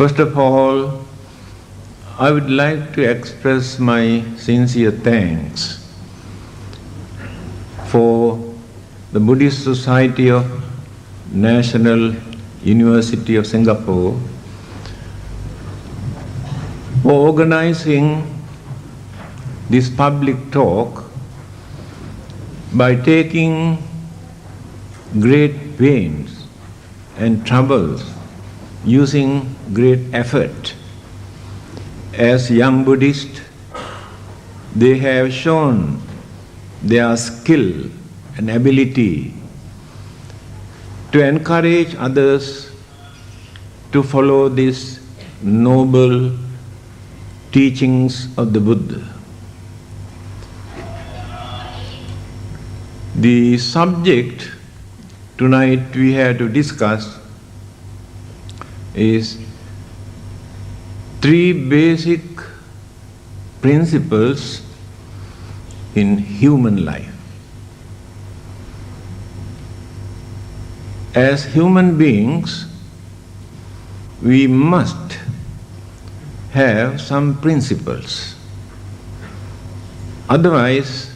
First of all, I would like to express my sincere thanks for the Buddhist Society of National University of Singapore for organizing this public talk by taking great pains and troubles, using great effort. As young Buddhists, they have shown their skill and ability to encourage others to follow these noble teachings of the Buddha. The subject tonight we have to discuss is three basic principles in human life. As human beings, we must have some principles. Otherwise,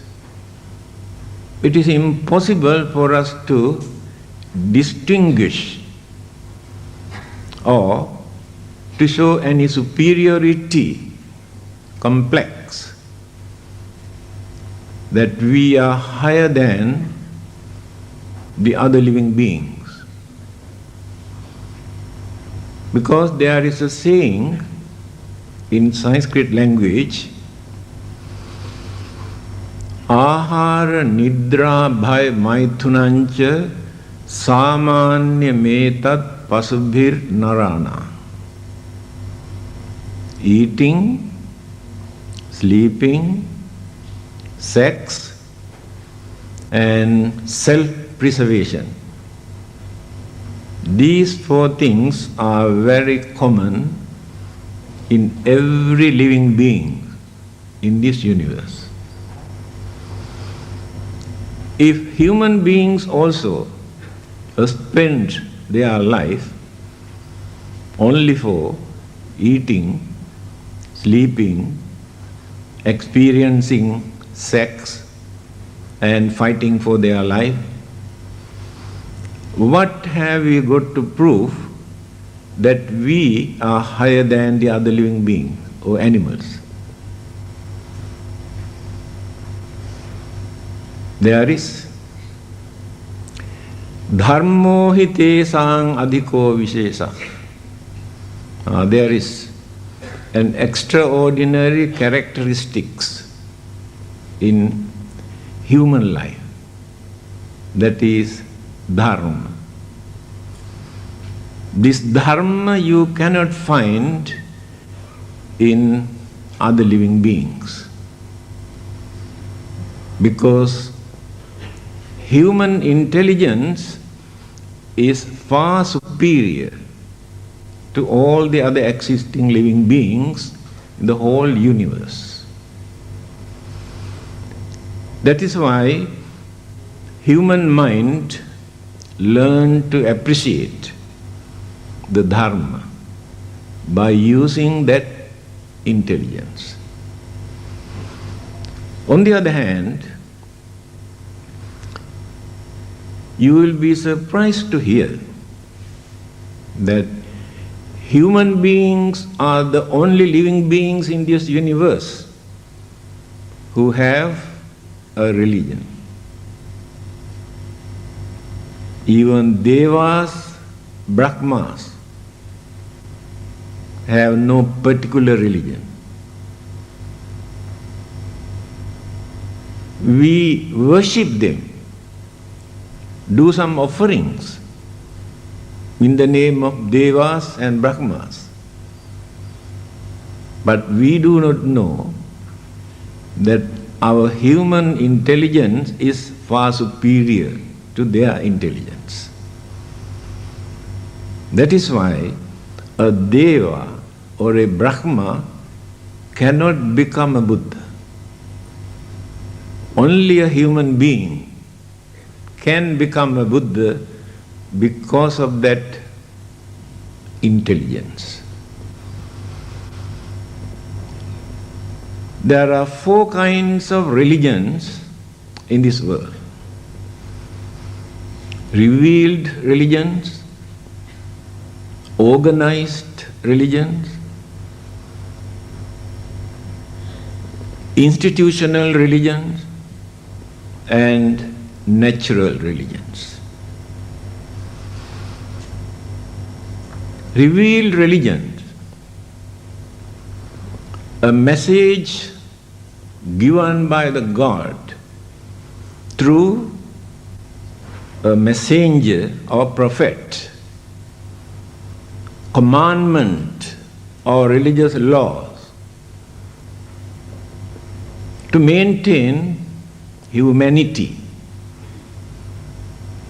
it is impossible for us to distinguish or to show any superiority complex that we are higher than the other living beings. Because there is a saying in Sanskrit language, Ahara nidra bhaya maithunancha samanya metat pasubhir narana. Eating, sleeping, sex, and self-preservation. These four things are very common in every living being in this universe. If human beings also spend their life only for eating, sleeping, experiencing sex, and fighting for their life, what have we got to prove that we are higher than the other living beings or animals? There is dharmo hi tesang adhiko vishesa. There is an extraordinary characteristics in human life, that is dharma. This dharma you cannot find in other living beings, because human intelligence is far superior to all the other existing living beings in the whole universe. That is why human mind learn to appreciate the dharma by using that intelligence. On the other hand, you will be surprised to hear that human beings are the only living beings in this universe who have a religion. Even devas, brahmas have no particular religion. We worship them, do some offerings in the name of devas and brahmas. But we do not know that our human intelligence is far superior to their intelligence. That is why a deva or a brahma cannot become a Buddha. Only a human being can become a Buddha because of that intelligence. There are 4 kinds of religions in this world. Revealed religions, organized religions, institutional religions, and natural religions. Revealed religions, a message given by the God through a messenger or prophet, commandment or religious laws to maintain humanity.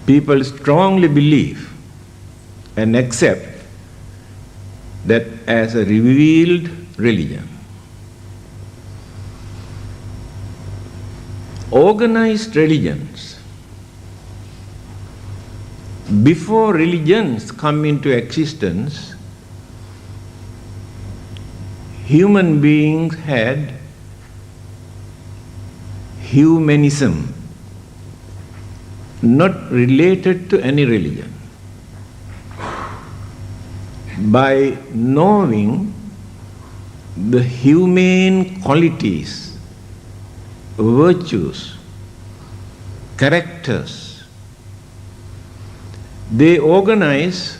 People strongly believe and accept that as a revealed religion. Organized religions, before religions come into existence, human beings had humanism, not related to any religion. By knowing the humane qualities, virtues, characters, they organize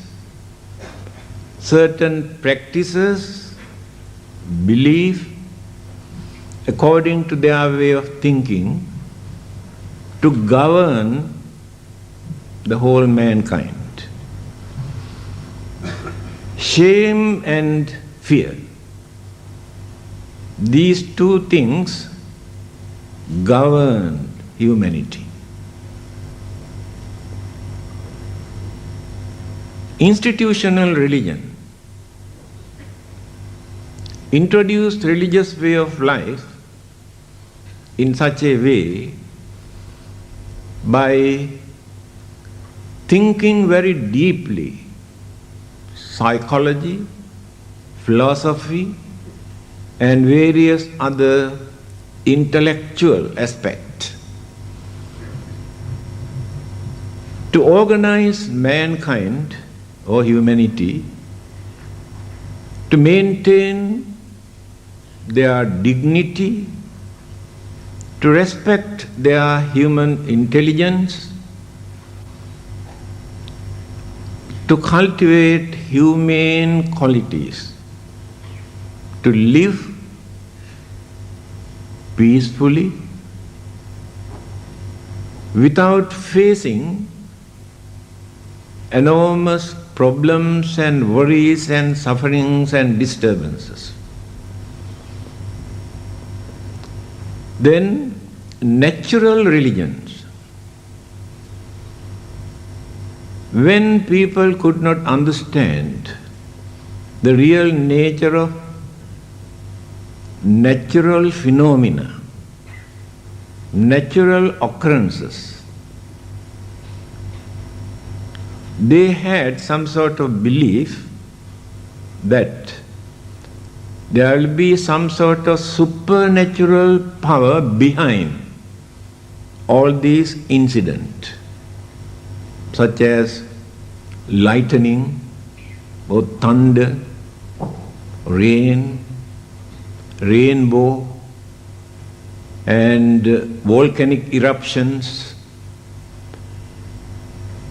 certain practices, belief, according to their way of thinking, to govern the whole mankind. Shame and fear, these 2 things govern humanity. Institutional religion introduced religious way of life in such a way by thinking very deeply, psychology, philosophy, and various other intellectual aspects, to organize mankind or humanity to maintain their dignity, to respect their human intelligence, to cultivate humane qualities, to live peacefully without facing enormous problems and worries and sufferings and disturbances. Then natural religions. When people could not understand the real nature of natural phenomena, natural occurrences, they had some sort of belief that there will be some sort of supernatural power behind all these incidents, such as lightning or thunder, rain, rainbow, and volcanic eruptions,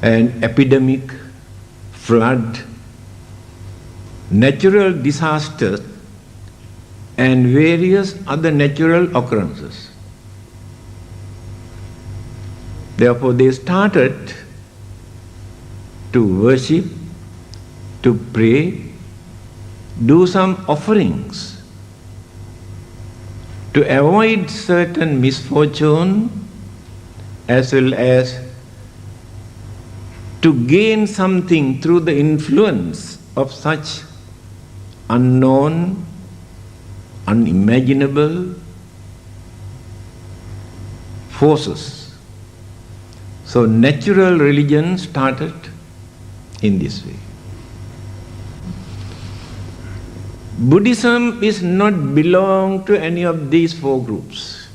and epidemic, flood, natural disasters, and various other natural occurrences. Therefore, they started to worship, to pray, do some offerings to avoid certain misfortune, as well as to gain something through the influence of such unknown, unimaginable forces. So natural religion started in this way. Buddhism is not belong to any of these four groups.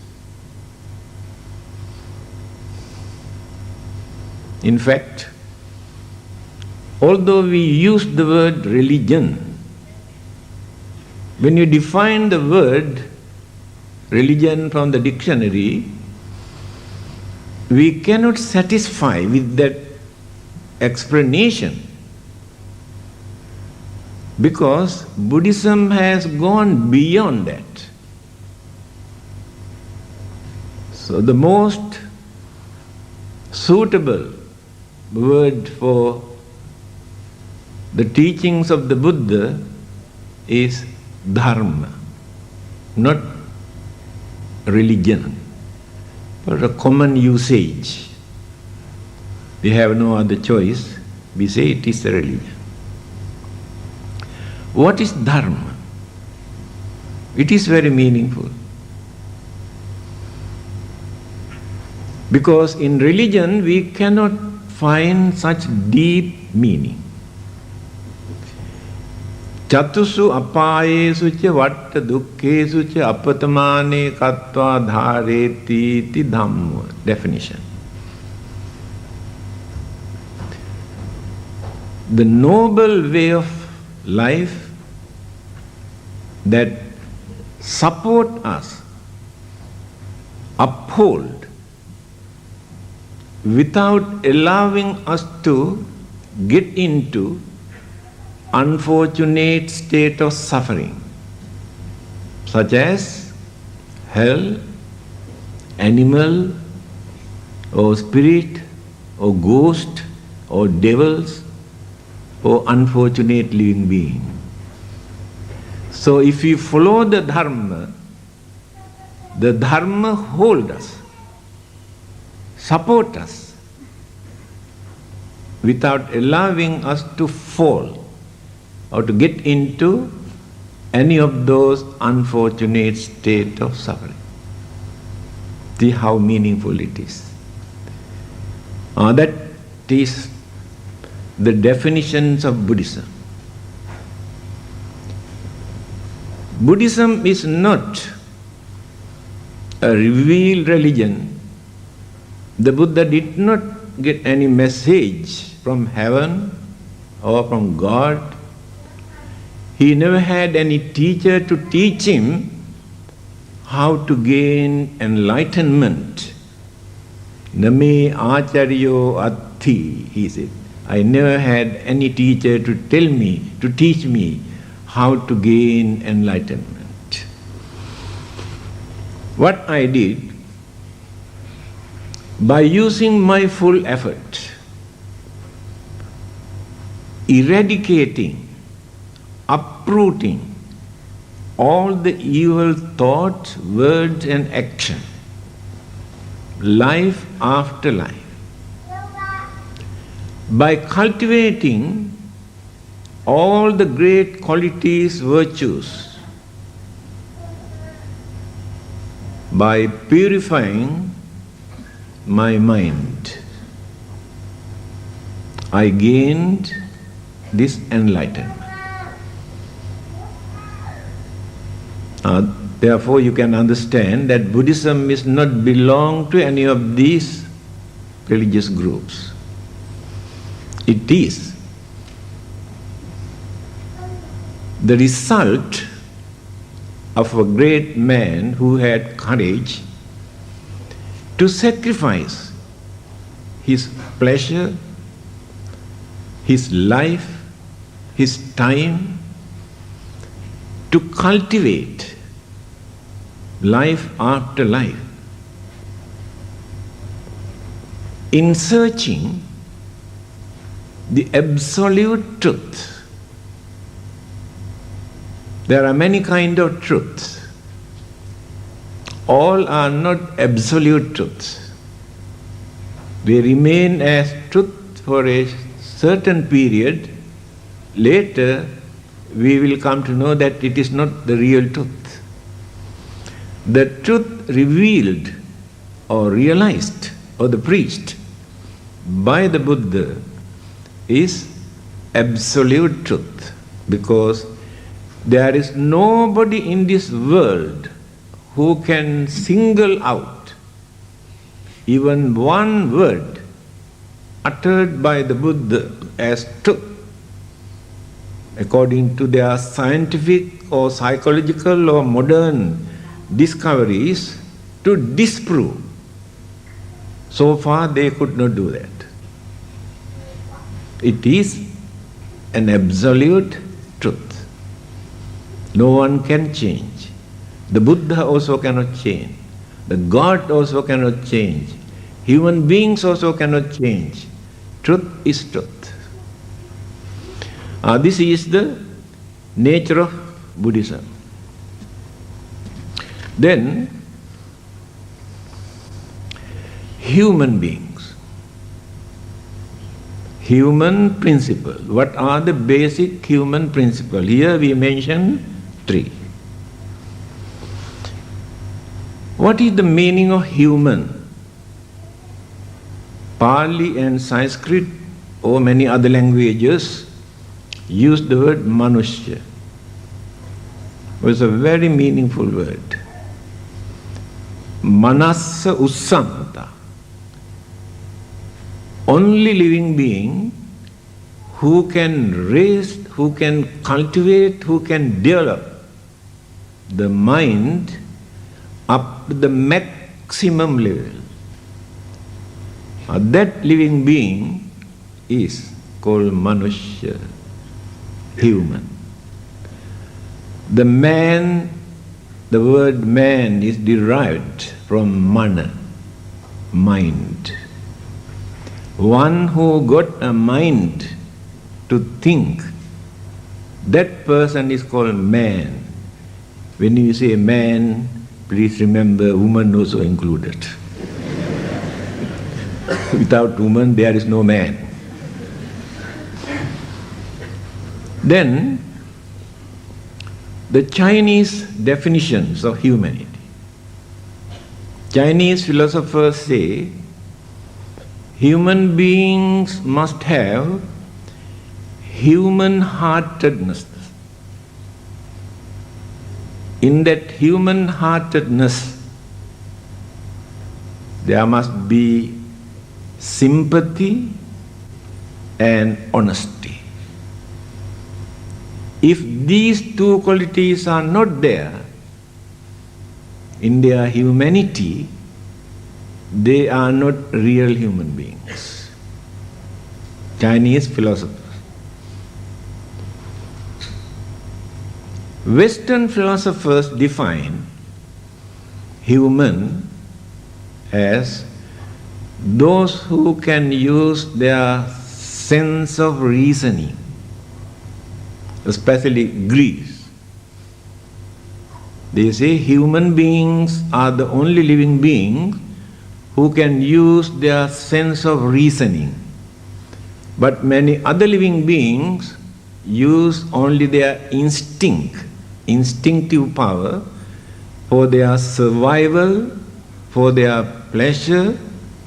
In fact, although we use the word religion, when you define the word religion from the dictionary, we cannot satisfy with that explanation, because Buddhism has gone beyond that. So the most suitable word for the teachings of the Buddha is Dharma, not religion, but a common usage. We have no other choice. We say it is a religion. What is Dharma? It is very meaningful. Because in religion we cannot find such deep meaning. Chatusu apayesu cha vatta dukkhesu cha apatamane kattva dhareti ti dhamma. Definition. The noble way of life that support us, uphold, without allowing us to get into unfortunate state of suffering, such as hell, animal, or spirit, or ghost, or devils, or unfortunate living being. So if we follow the Dharma hold us, support us, without allowing us to fall or to get into any of those unfortunate state of suffering. See how meaningful it is. That is the definitions of Buddhism. Buddhism is not a revealed religion. The Buddha did not get any message from heaven or from God. He never had any teacher to teach him how to gain enlightenment. Name acharyo atti, he said. I never had any teacher to teach me how to gain enlightenment. What I did, by using my full effort, eradicating, uprooting all the evil thoughts, words and action, life after life, by cultivating all the great qualities, virtues, by purifying my mind, I gained this enlightenment. Therefore, you can understand that Buddhism is not belong to any of these religious groups. It is the result of a great man who had courage to sacrifice his pleasure, his life, his time, to cultivate life after life in searching the absolute truth. There are many kinds of truths. All are not absolute truths. They remain as truth for a certain period. Later, we will come to know that it is not the real truth. The truth revealed or realized or preached by the Buddha is absolute truth, because There is nobody in this world who can single out even one word uttered by the Buddha as truth, according to their scientific or psychological or modern discoveries, to disprove. So far they could not do that. It is an absolute truth. No one can change. The Buddha also cannot change. The God also cannot change. Human beings also cannot change. Truth is truth. This is the nature of Buddhism. Then, human beings. Human principle. What are the basic human principles? Here we mention 3. What is the meaning of human? Pali and Sanskrit or many other languages use the word manushya. It's a very meaningful word. Manassa ussamata. Only living being who can raise, who can cultivate, who can develop the mind up to the maximum level. That living being is called manushya, human. The man, the word man is derived from mana, mind. One who got a mind to think, that person is called man. When you say man, please remember woman also included. Without woman, there is no man. Then, the Chinese definitions of humanity. Chinese philosophers say, human beings must have human-heartedness. In that human-heartedness, there must be sympathy and honesty. If these 2 qualities are not there in their humanity, they are not real human beings. Chinese philosophers. Western philosophers define human as those who can use their sense of reasoning, especially Greece. They say human beings are the only living beings who can use their sense of reasoning. But many other living beings use only their instinctive power for their survival, for their pleasure,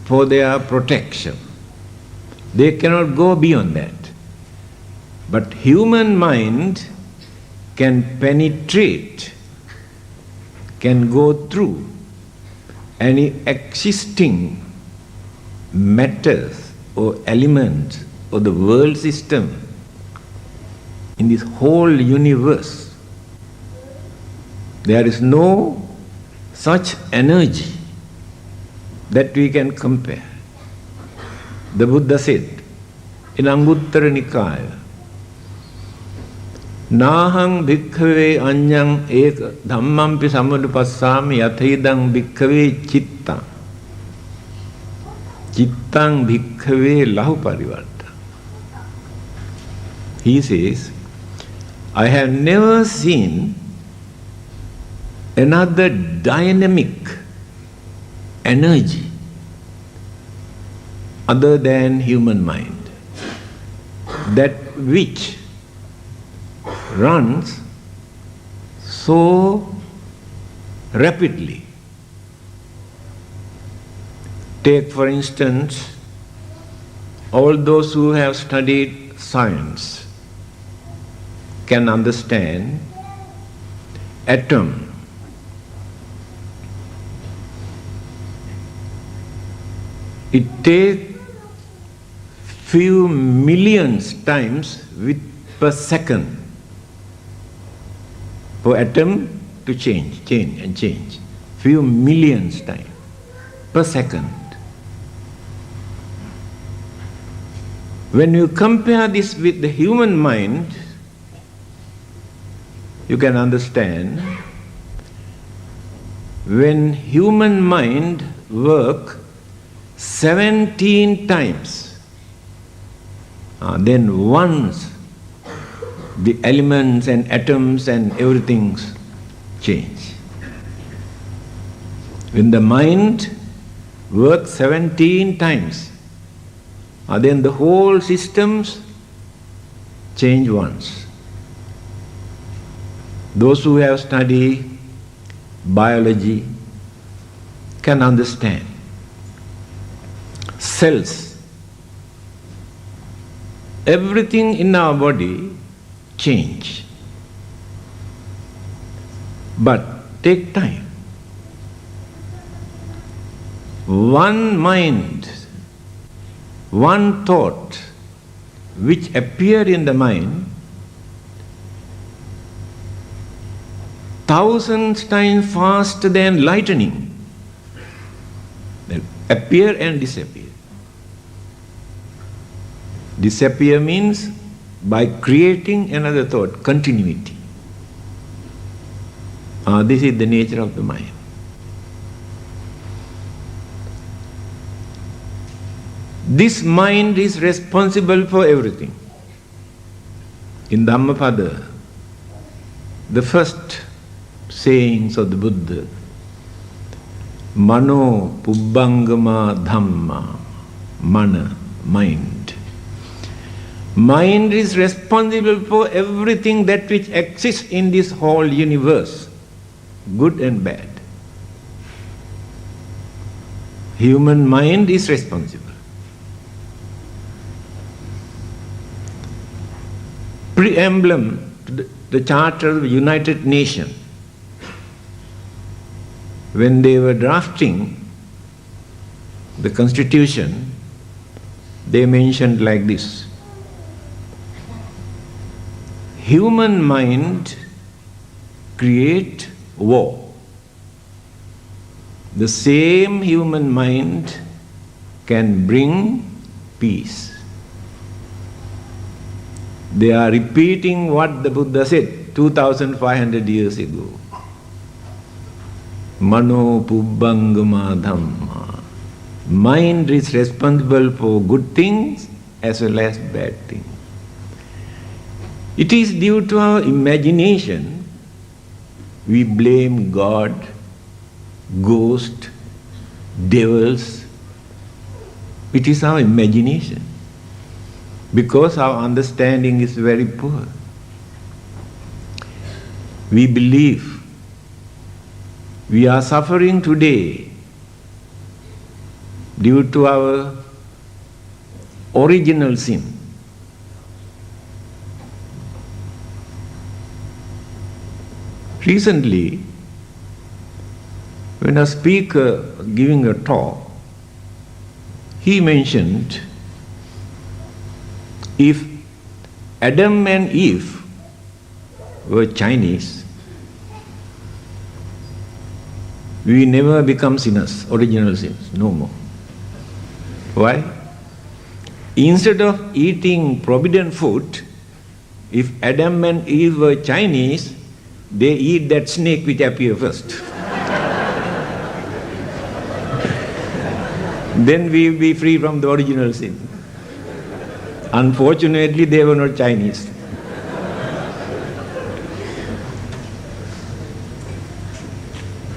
for their protection. They cannot go beyond that. But human mind can penetrate, can go through any existing matters or elements or the world system in this whole universe. There is no such energy that we can compare. The Buddha said in Anguttara Nikaya, Nahang bhikkhave anyang eka dhammampi samudupassami yathidang bhikkhave cittang. Cittang bhikkhave lahu parivarta. He says, I have never seen another dynamic energy other than human mind, that which runs so rapidly. Take for instance, all those who have studied science can understand atom, it takes few millions times per second for atom to change. Few millions times per second. When you compare this with the human mind, you can understand when human mind works 17 times, then once the elements and atoms and everything change. When the mind works 17 times, then the whole systems change once. Those who have studied biology can understand. Cells, everything in our body change, but take time. One mind, one thought which appear in the mind, thousands times faster than lightning. They appear and disappear. Disappear means by creating another thought, continuity. This is the nature of the mind. This mind is responsible for everything. In Dhammapada, the first sayings of the Buddha, Mano Pubbangama Dhamma, Mana, mind. Mind is responsible for everything that which exists in this whole universe, good and bad. Human mind is responsible. Preamble to the Charter of the United Nations, when they were drafting the Constitution, they mentioned like this: human mind create war. The same human mind can bring peace. They are repeating what the Buddha said 2500 years ago. Mano Pubbangama Dhamma. Mind is responsible for good things as well as bad things. It is due to our imagination we blame God, ghost, devils. It is our imagination, because our understanding is very poor. We believe we are suffering today due to our original sin. Recently, when a speaker was giving a talk, he mentioned, if Adam and Eve were Chinese, we never become sinners, original sins, no more. Why? Instead of eating forbidden food, if Adam and Eve were Chinese, they eat that snake which appears first. Then we will be free from the original sin. Unfortunately, they were not Chinese.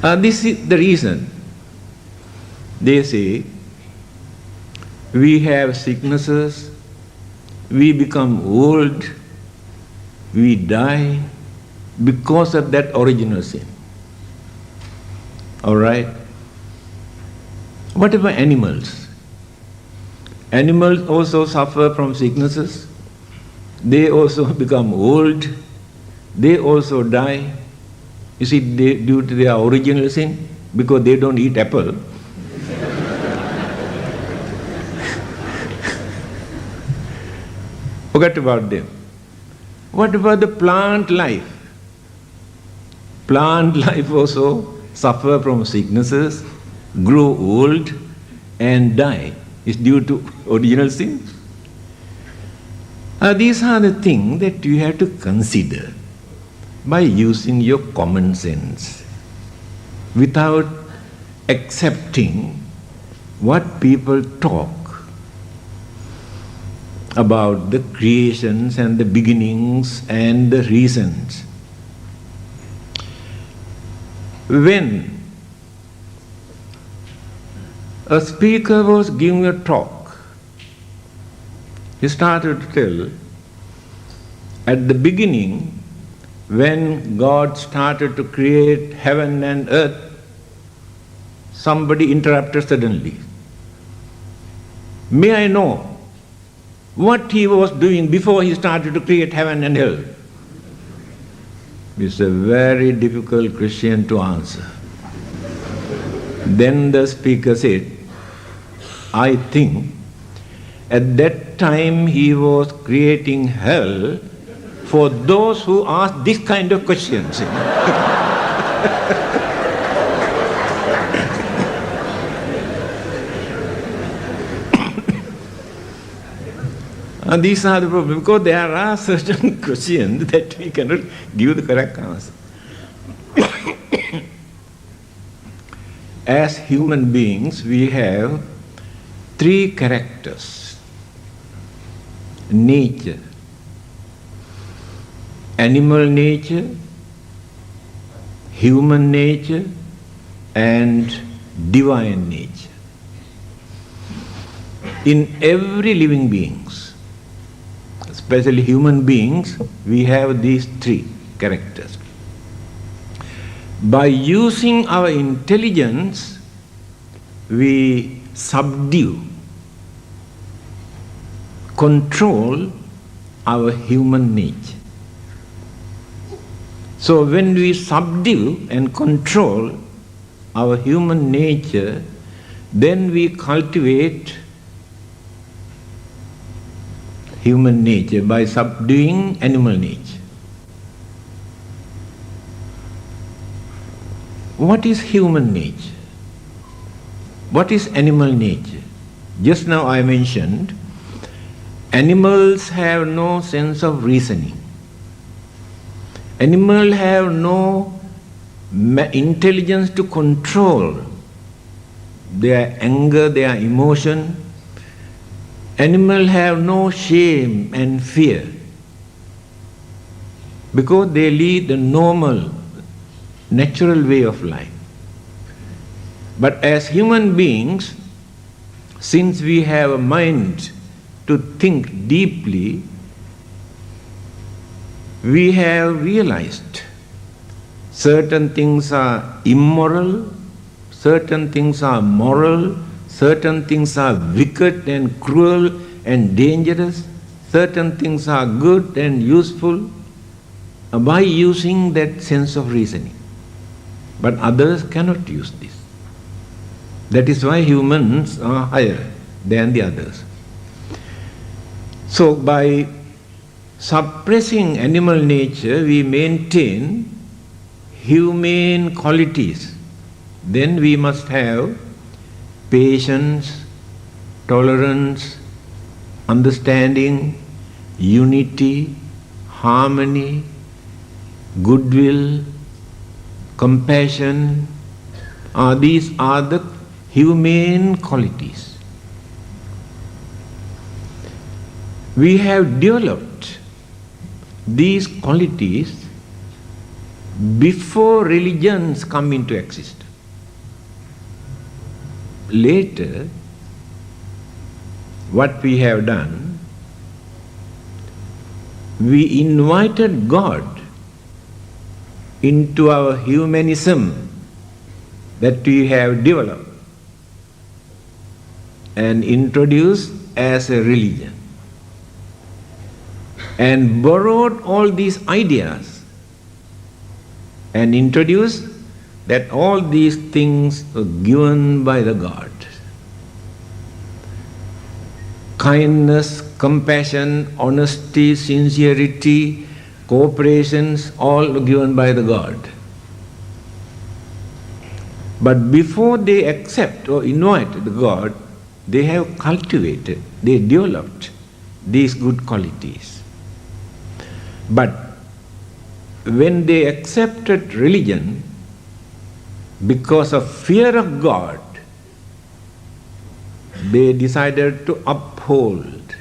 This is the reason. They say, we have sicknesses, we become old, we die because of that original sin. All right? What about animals? Animals also suffer from sicknesses. They also become old. They also die. Is it due to their original sin? Because they don't eat apple. Forget about them. What about the plant life? Plant life also suffer from sicknesses, grow old and die. It's due to original sin. These are the things that you have to consider by using your common sense without accepting what people talk about the creations and the beginnings and the reasons. When a speaker was giving a talk, he started to tell, at the beginning, when God started to create heaven and earth, somebody interrupted suddenly. May I know what he was doing before he started to create heaven and hell? It's a very difficult question to answer. Then the speaker said, I think at that time he was creating hell for those who ask this kind of questions. And these are the problems, because there are certain questions that we cannot give the correct answer. As human beings, we have three characters: nature, animal nature, human nature, and divine nature. In every living beings, especially human beings, we have these three characters. By using our intelligence, we subdue, control our human nature. So when we subdue and control our human nature, then we cultivate human nature by subduing animal nature. What is human nature? What is animal nature? Just now I mentioned, animals have no sense of reasoning. Animals have no intelligence to control their anger, their emotion. Animals have no shame and fear because they lead the normal, natural way of life. But as human beings, since we have a mind to think deeply, we have realized certain things are immoral, certain things are moral, certain things are wicked and cruel and dangerous, certain things are good and useful, by using that sense of reasoning. But others cannot use this. That is why humans are higher than the others. So by suppressing animal nature, we maintain humane qualities. Then we must have patience, tolerance, understanding, unity, harmony, goodwill, compassion. These are the humane qualities. We have developed these qualities before religions come into existence. Later, what we have done, we invited God into our humanism that we have developed and introduced as a religion, and borrowed all these ideas and introduce that all these things are given by the God. Kindness, compassion, honesty, sincerity, cooperations, all given by the God. But before they accept or invite the God, they have cultivated, they developed these good qualities. But when they accepted religion, because of fear of God, they decided to uphold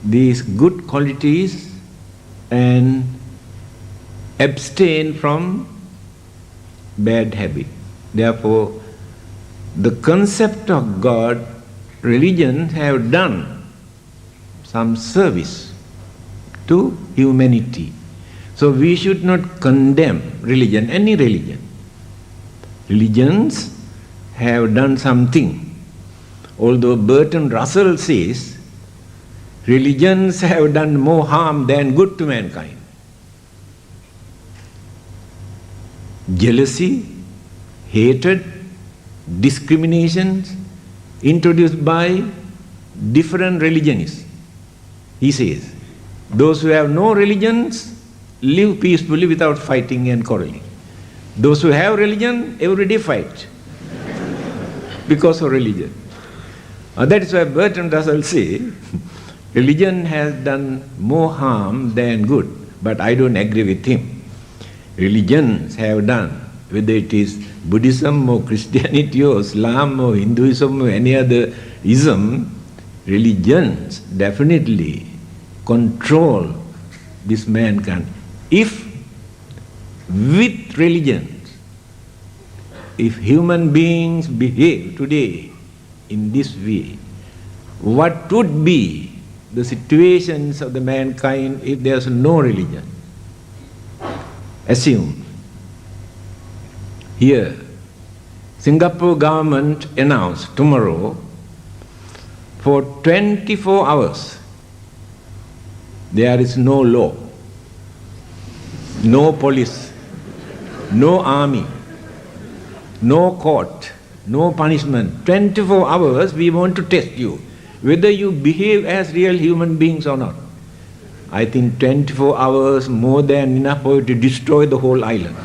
these good qualities and abstain from bad habit. Therefore, the concept of God, religions have done some service to humanity. So we should not condemn religion, any religion. Religions have done something. Although Bertrand Russell says, religions have done more harm than good to mankind. Jealousy, hatred, discriminations introduced by different religionists. He says, those who have no religions live peacefully without fighting and quarreling. Those who have religion every day fight because of religion. That is why Bertrand Russell says, religion has done more harm than good. But I don't agree with him. Religions have done, whether it is Buddhism or Christianity or Islam or Hinduism or any other ism, religions definitely control this mankind. If with religions, if human beings behave today in this way, what would be the situations of the mankind if there's no religion? Assume here, Singapore government announced tomorrow for 24 hours there is no law, no police, no army, no court, no punishment. 24 hours we want to test you, whether you behave as real human beings or not. I think 24 hours more than enough for you to destroy the whole island.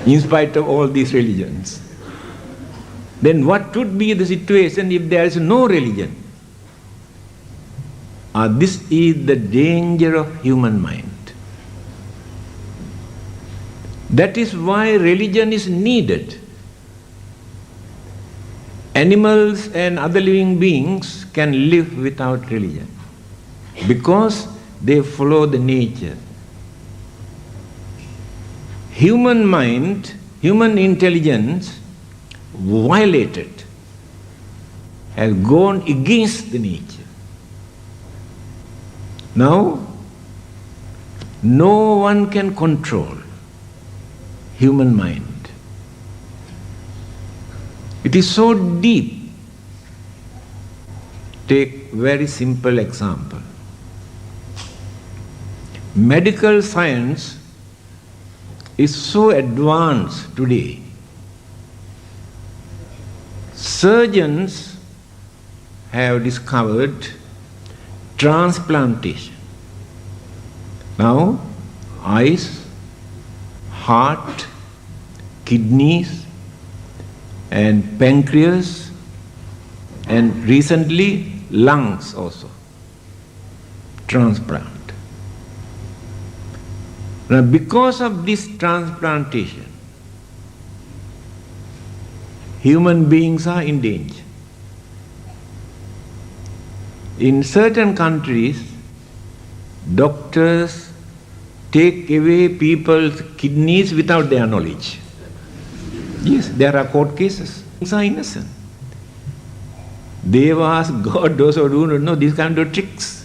In spite of all these religions. Then what would be the situation if there is no religion? This is the danger of human mind. That is why religion is needed. Animals and other living beings can live without religion because they follow the nature. Human mind, human intelligence violated, has gone against the nature. Now, no one can control human mind. It is so deep. Take very simple example. Medical science is so advanced today. Surgeons have discovered transplantation. Now, eyes, heart, kidneys, and pancreas, and recently lungs also. Transplant. Now, because of this transplantation, human beings are in danger. In certain countries, doctors take away people's kidneys without their knowledge. Yes, there are court cases. Things are innocent. They have asked God, those who do not know these kind of tricks.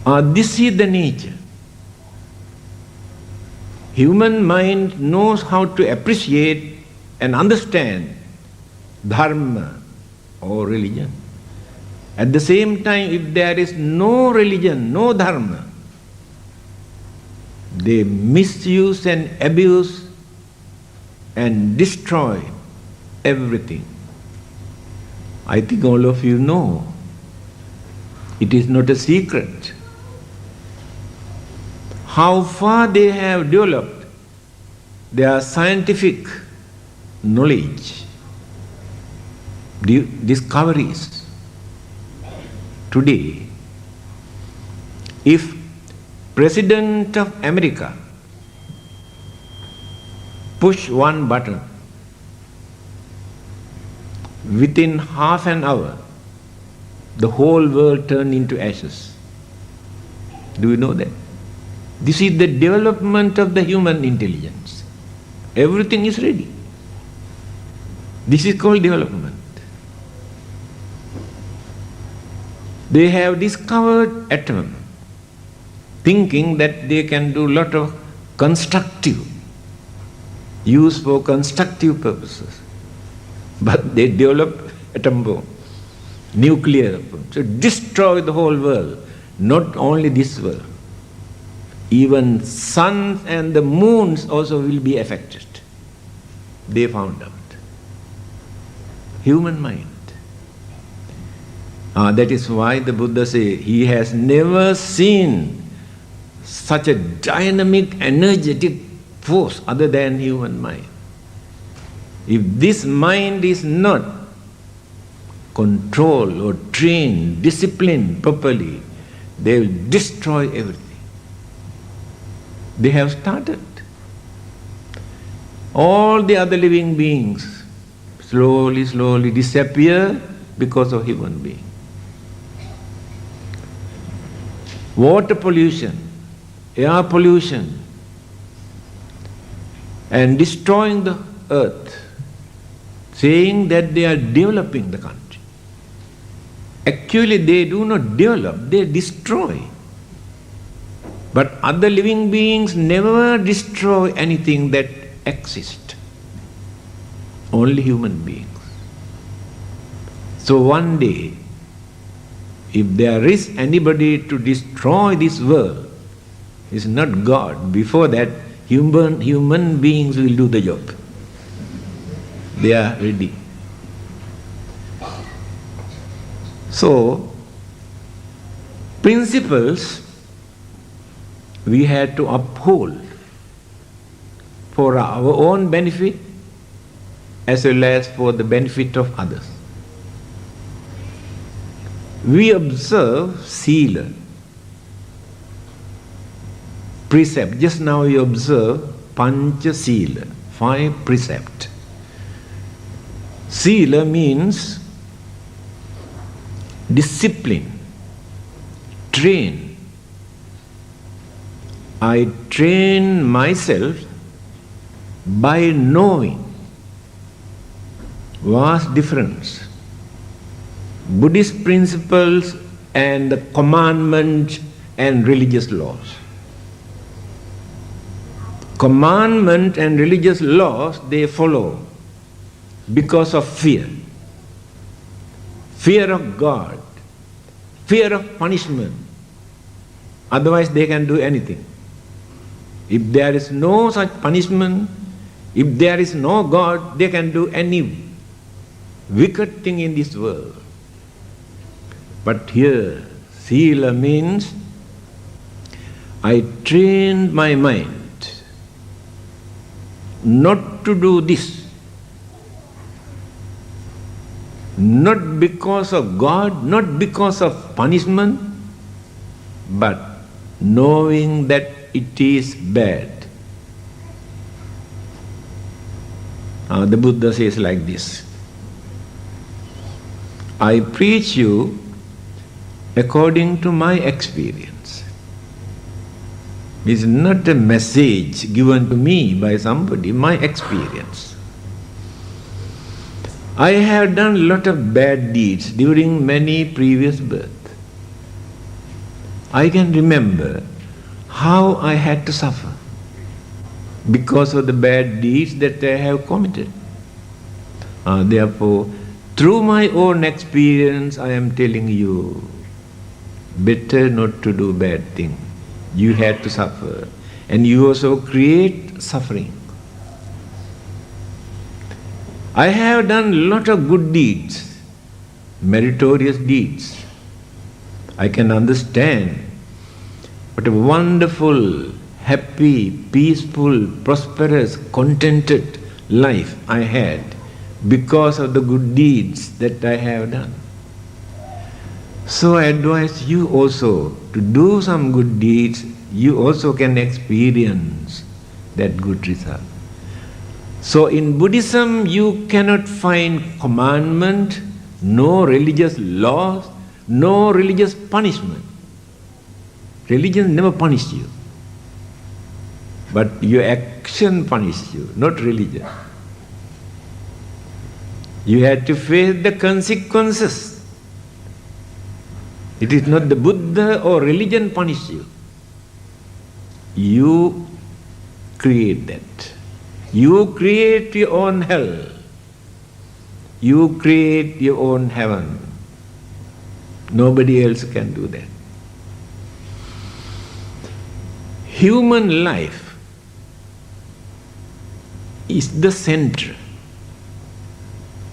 This is the nature. Human mind knows how to appreciate and understand dharma or religion. At the same time, if there is no religion, no dharma, they misuse and abuse and destroy everything. I think all of you know. It is not a secret. How far they have developed their scientific knowledge, discoveries. Today, if President of America push one button, within half an hour, the whole world turned into ashes. Do you know that? This is the development of the human intelligence. Everything is ready. This is called development. They have discovered atom, thinking that they can do a lot of constructive, use for constructive purposes. But they develop atom bomb, nuclear bomb, so destroy the whole world, not only this world. Even sun and the moons also will be affected. They found out. Human mind. That is why the Buddha says he has never seen such a dynamic, energetic force other than human mind. If this mind is not controlled or trained, disciplined properly, they will destroy everything. They have started. All the other living beings slowly, slowly disappear because of human being. Water pollution, air pollution, and destroying the earth, saying that they are developing the country. Actually, they do not develop, they destroy. But other living beings never destroy anything that exists. Only human beings. So one day, if there is anybody to destroy this world, it's not God. Before that, human beings will do the job. They are ready. So, principles we had to uphold for our own benefit as well as for the benefit of others. We observe sila, precept. Just now we observe pancha sila, 5 precepts. Sila means discipline, train. I train myself by knowing vast difference. Buddhist principles and the commandment and religious laws. Commandment and religious laws, they follow because of fear. Fear of God, fear of punishment. Otherwise they can do anything. If there is no such punishment, if there is no God, they can do any wicked thing in this world. But here, sila means I trained my mind not to do this. Not because of God, not because of punishment, but knowing that it is bad. The Buddha says like this: I preach you according to my experience. It's not a message given to me by somebody, my experience. I have done a lot of bad deeds during many previous births. I can remember how I had to suffer because of the bad deeds that I have committed. Therefore, through my own experience, I am telling you, better not to do bad things. You had to suffer. and you also create suffering. I have done a lot of good deeds, meritorious deeds. I can understand what a wonderful, happy, peaceful, prosperous, contented life I had because of the good deeds that I have done. So I advise you also to do some good deeds. You also can experience that good result. So in Buddhism, you cannot find commandment, no religious laws, no religious punishment. Religion never punishes you, but your action punishes you, not religion. You had to face the consequences. It is not the Buddha or religion punish you. You create that. You create your own hell. You create your own heaven. Nobody else can do that. Human life is the center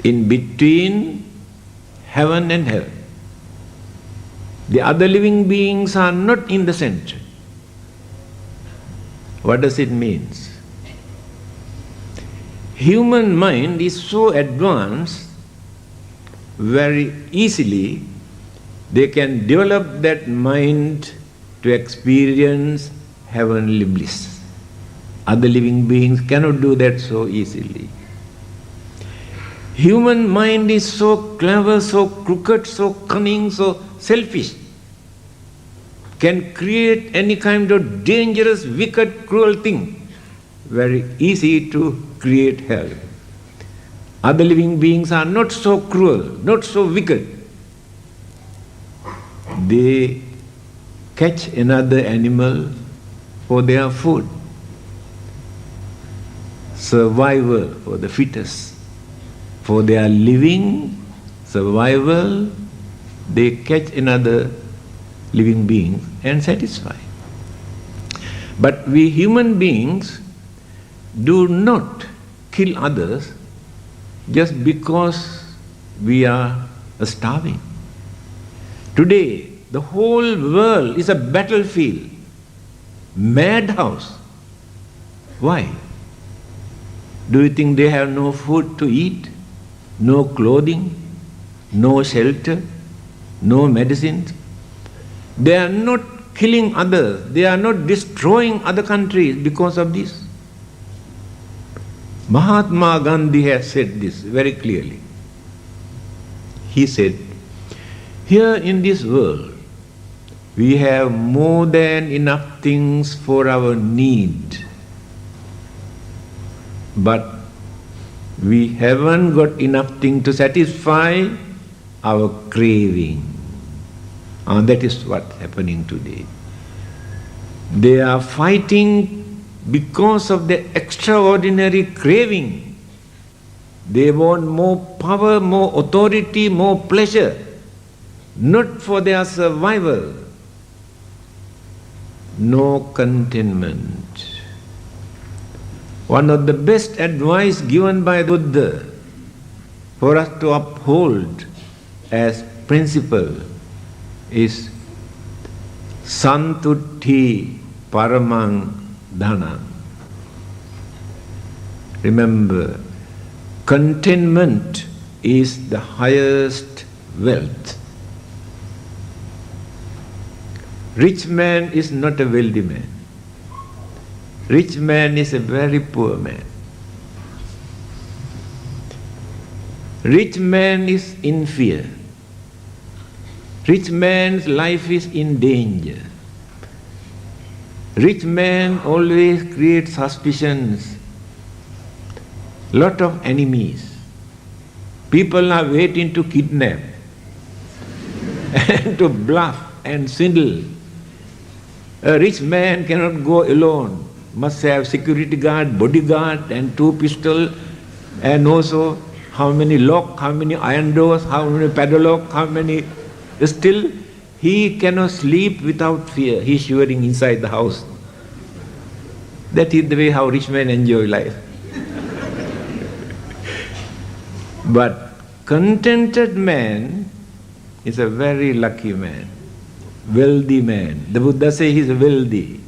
in between heaven and hell. The other living beings are not in the center. What does it mean? Human mind is so advanced, very easily they can develop that mind to experience heavenly bliss. Other living beings cannot do that so easily. Human mind is so clever, so crooked, so cunning, so selfish, can create any kind of dangerous, wicked, cruel thing. Very easy to create hell. Other living beings are not so cruel, not so wicked. They catch another animal for their food. Survival for the fittest. For their living, survival, they catch another living being and satisfy. But we human beings do not kill others just because we are starving. Today, the whole world is a battlefield, madhouse. Why? Do you think they have no food to eat, no clothing, no shelter, no medicines? They are not killing others, they are not destroying other countries because of this. Mahatma Gandhi has said this very clearly. He said, here in this world, we have more than enough things for our need, but we haven't got enough thing to satisfy our craving. And that is what's happening today. They are fighting because of the extraordinary craving. They want more power, more authority, more pleasure, not for their survival. No contentment. One of the best advice given by Buddha for us to uphold as principle is santutti paramang dhanam. Remember, contentment is the highest wealth. Rich man is not a wealthy man. Rich man is a very poor man. Rich man is in fear. Rich man's life is in danger. Rich man always creates suspicions, lot of enemies. People are waiting to kidnap and to bluff and swindle. A rich man cannot go alone, must have security guard, bodyguard and 2 pistols, and also how many lock, how many iron doors, how many padlock, how many. Still, he cannot sleep without fear. He is shivering inside the house. That is the way how rich men enjoy life. But contented man is a very lucky man, wealthy man. The Buddha says he is wealthy.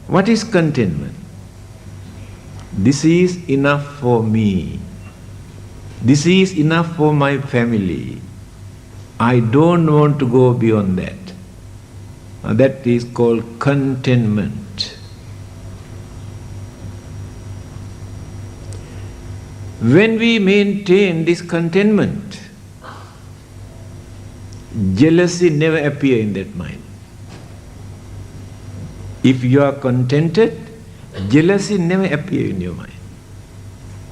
What is contentment? This is enough for me. This is enough for my family. I don't want to go beyond that. That is called contentment. When we maintain this contentment, jealousy never appears in that mind. If you are contented, jealousy never appears in your mind.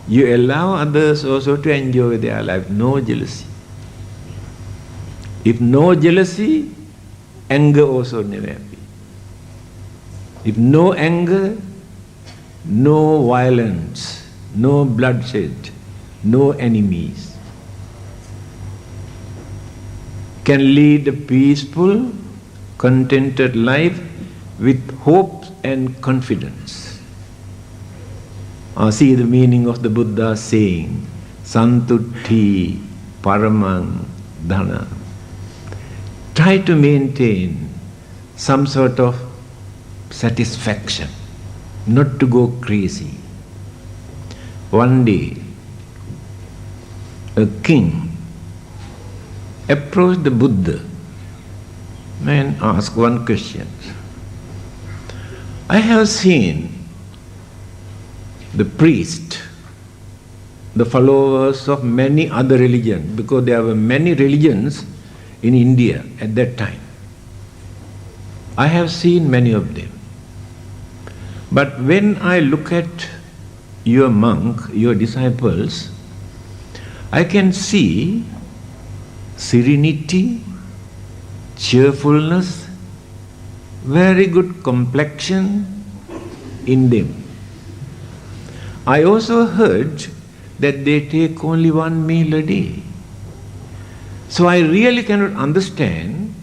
You allow others also to enjoy their life, no jealousy. If no jealousy, anger also never appears. If no anger, no violence, no bloodshed, no enemies. Can lead a peaceful, contented life with hope and confidence. See the meaning of the Buddha saying, Santutti paramang dhana. Try to maintain some sort of satisfaction, not to go crazy. One day, a king approached the Buddha and asked one question. I have seen the priest, the followers of many other religions, because there were many religions in India at that time. I have seen many of them. But when I look at your monk, your disciples, I can see serenity, cheerfulness, very good complexion in them. I also heard that they take only one meal a day. So I really cannot understand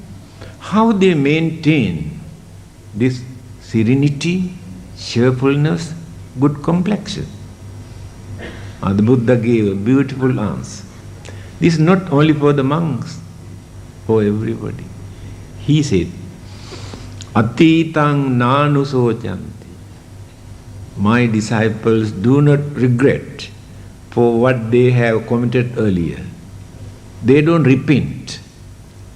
how they maintain this serenity, cheerfulness, good complexion. The Buddha gave a beautiful answer. This is not only for the monks, for everybody. He said, Atitang nanusochanti. My disciples do not regret for what they have committed earlier. They don't repent.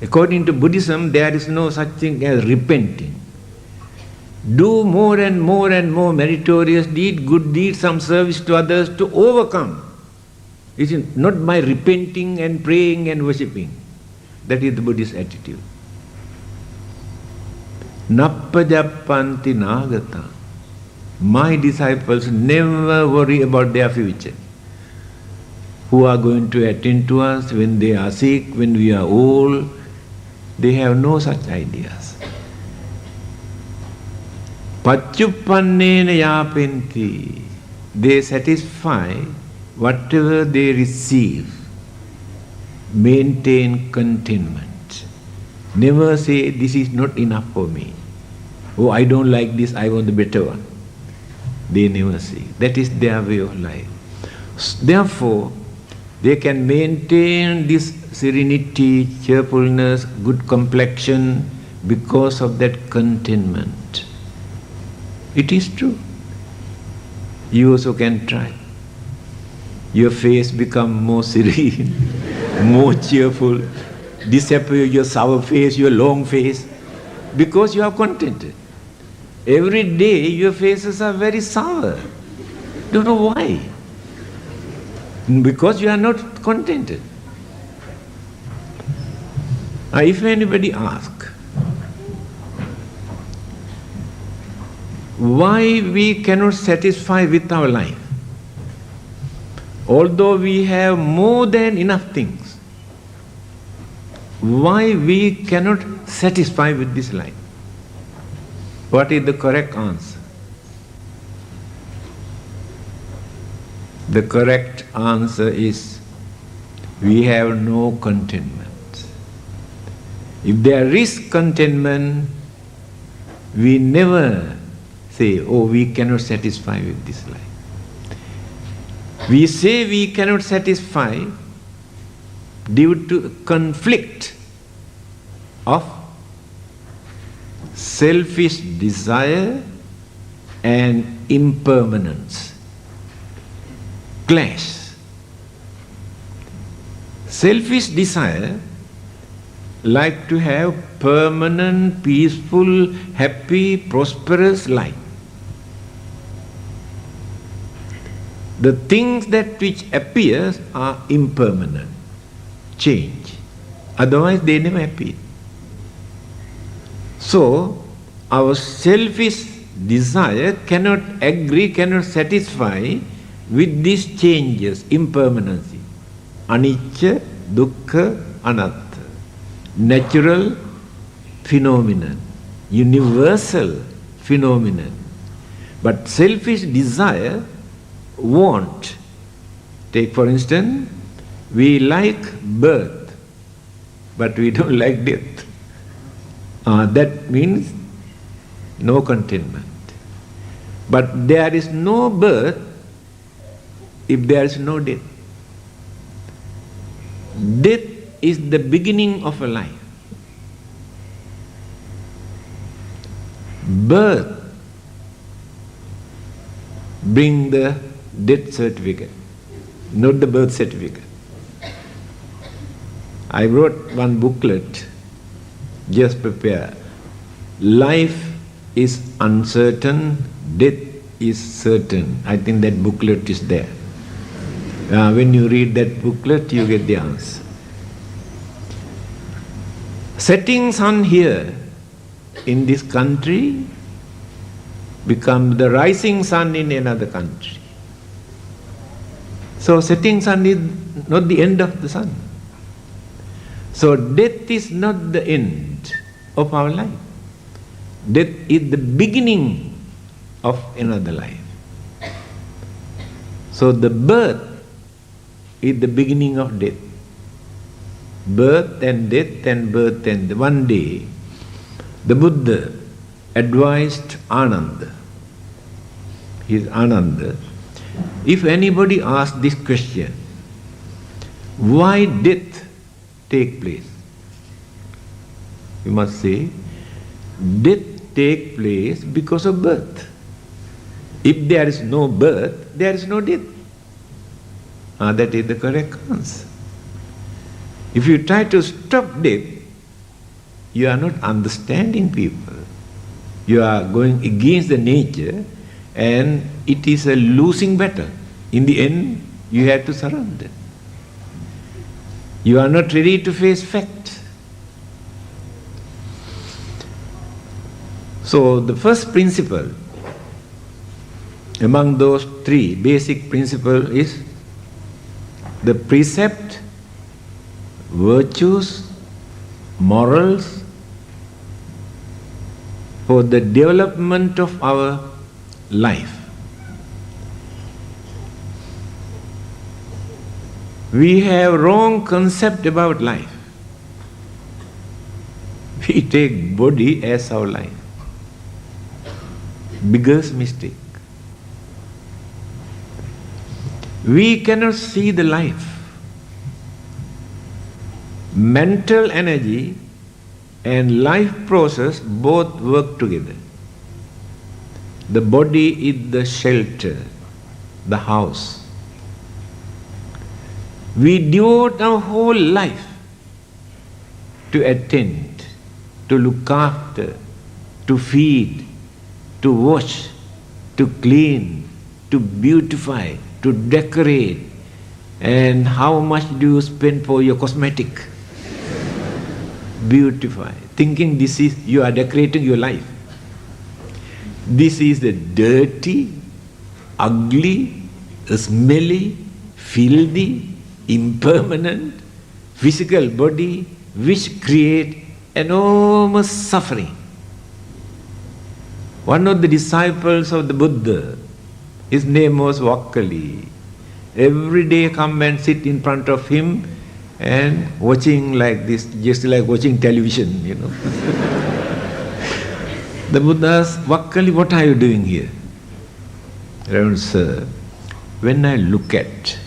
According to Buddhism, there is no such thing as repenting. Do more and more and more meritorious deed, good deed, some service to others to overcome. It is not by repenting and praying and worshipping. That is the Buddhist attitude. Nappajappanti nagata. My disciples never worry about their future. Who are going to attend to us when they are sick, when we are old. They have no such ideas. Paccupannena yapenti. They satisfy whatever they receive. Maintain contentment. Never say, this is not enough for me. Oh, I don't like this, I want the better one. They never say. That is their way of life. Therefore, they can maintain this serenity, cheerfulness, good complexion because of that contentment. It is true. You also can try. Your face become more serene, more cheerful, disappear your sour face, your long face, because you are contented. Every day your faces are very sour. Don't know why. Because you are not contented. If anybody asks, why we cannot satisfy with our life, although we have more than enough things, why we cannot satisfy with this life? What is the correct answer? The correct answer is, we have no contentment. If there is contentment, we never say, oh, we cannot satisfy with this life. We say we cannot satisfy due to conflict of selfish desire and impermanence. Clash. Selfish desire like to have permanent, peaceful, happy, prosperous life. The things that which appears are impermanent, change. Otherwise they never appear. So, our selfish desire cannot agree, cannot satisfy with these changes, impermanency. Anicca, dukkha, anatta. Natural phenomenon, universal phenomenon. But selfish desire won't. Take for instance, we like birth, but we don't like death. That means no contentment. But there is no birth if there is no death. Death is the beginning of a life. Birth brings the death certificate, not the birth certificate. I wrote one booklet, just prepare. Life is uncertain, death is certain. I think that booklet is there. When you read that booklet, you get the answer. Setting sun here in this country becomes the rising sun in another country. So setting sun is not the end of the sun. So death is not the end of our life. Death is the beginning of another life. So the birth is the beginning of death. Birth and death and birth and death. One day, the Buddha advised Ananda, his Ananda, if anybody asks this question, why death take place? You must say, death take place because of birth. If there is no birth, there is no death. That is the correct answer. If you try to stop death, you are not understanding people. You are going against the nature and it is a losing battle. In the end, you have to surrender. You are not ready to face fact. So the first principle among those three basic principles is the precept, virtues, morals for the development of our life. We have wrong concept about life. We take body as our life. Biggest mistake. We cannot see the life. Mental energy and life process both work together. The body is the shelter, the house. We devote our whole life to attend, to look after, to feed, to wash, to clean, to beautify, to decorate. And how much do you spend for your cosmetic? Beautify, thinking this is, you are decorating your life. This is the dirty, ugly, smelly, filthy, impermanent physical body which create enormous suffering. One of the disciples of the Buddha, his name was Vakkali. Every day come and sit in front of him and watching like this, just like watching television, The Buddha asked, Vakkali, what are you doing here? Reverend Sir, when I look at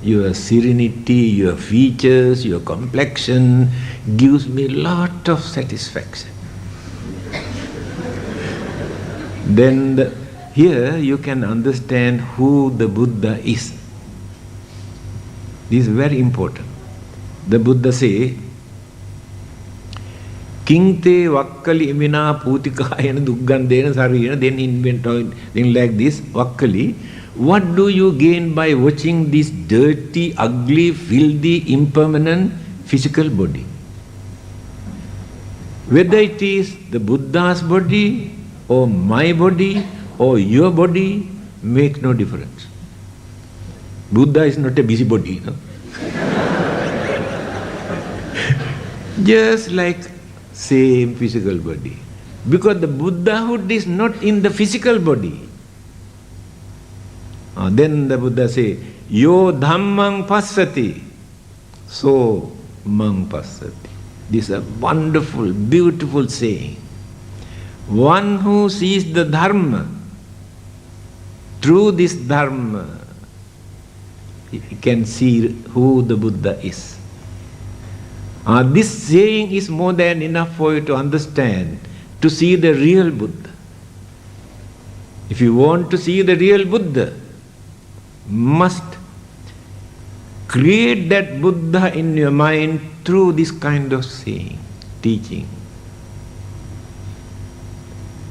your serenity, your features, your complexion, gives me a lot of satisfaction. Then here you can understand who the Buddha is. This is very important. The Buddha say, Kingte Vakkali imina putikayana duggandena sarina, then invent thing like this, Vakkali. What do you gain by watching this dirty, ugly, filthy, impermanent physical body? Whether it is the Buddha's body, or my body, or your body, makes no difference. Buddha is not a busybody, no? Just like same physical body. Because the Buddhahood is not in the physical body. Then the Buddha say, Yo dhammang passati, so mang passati. This is a wonderful, beautiful saying. One who sees the Dharma, through this Dharma, he can see who the Buddha is. This saying is more than enough for you to understand, to see the real Buddha. If you want to see the real Buddha, must create that Buddha in your mind through this kind of saying, teaching.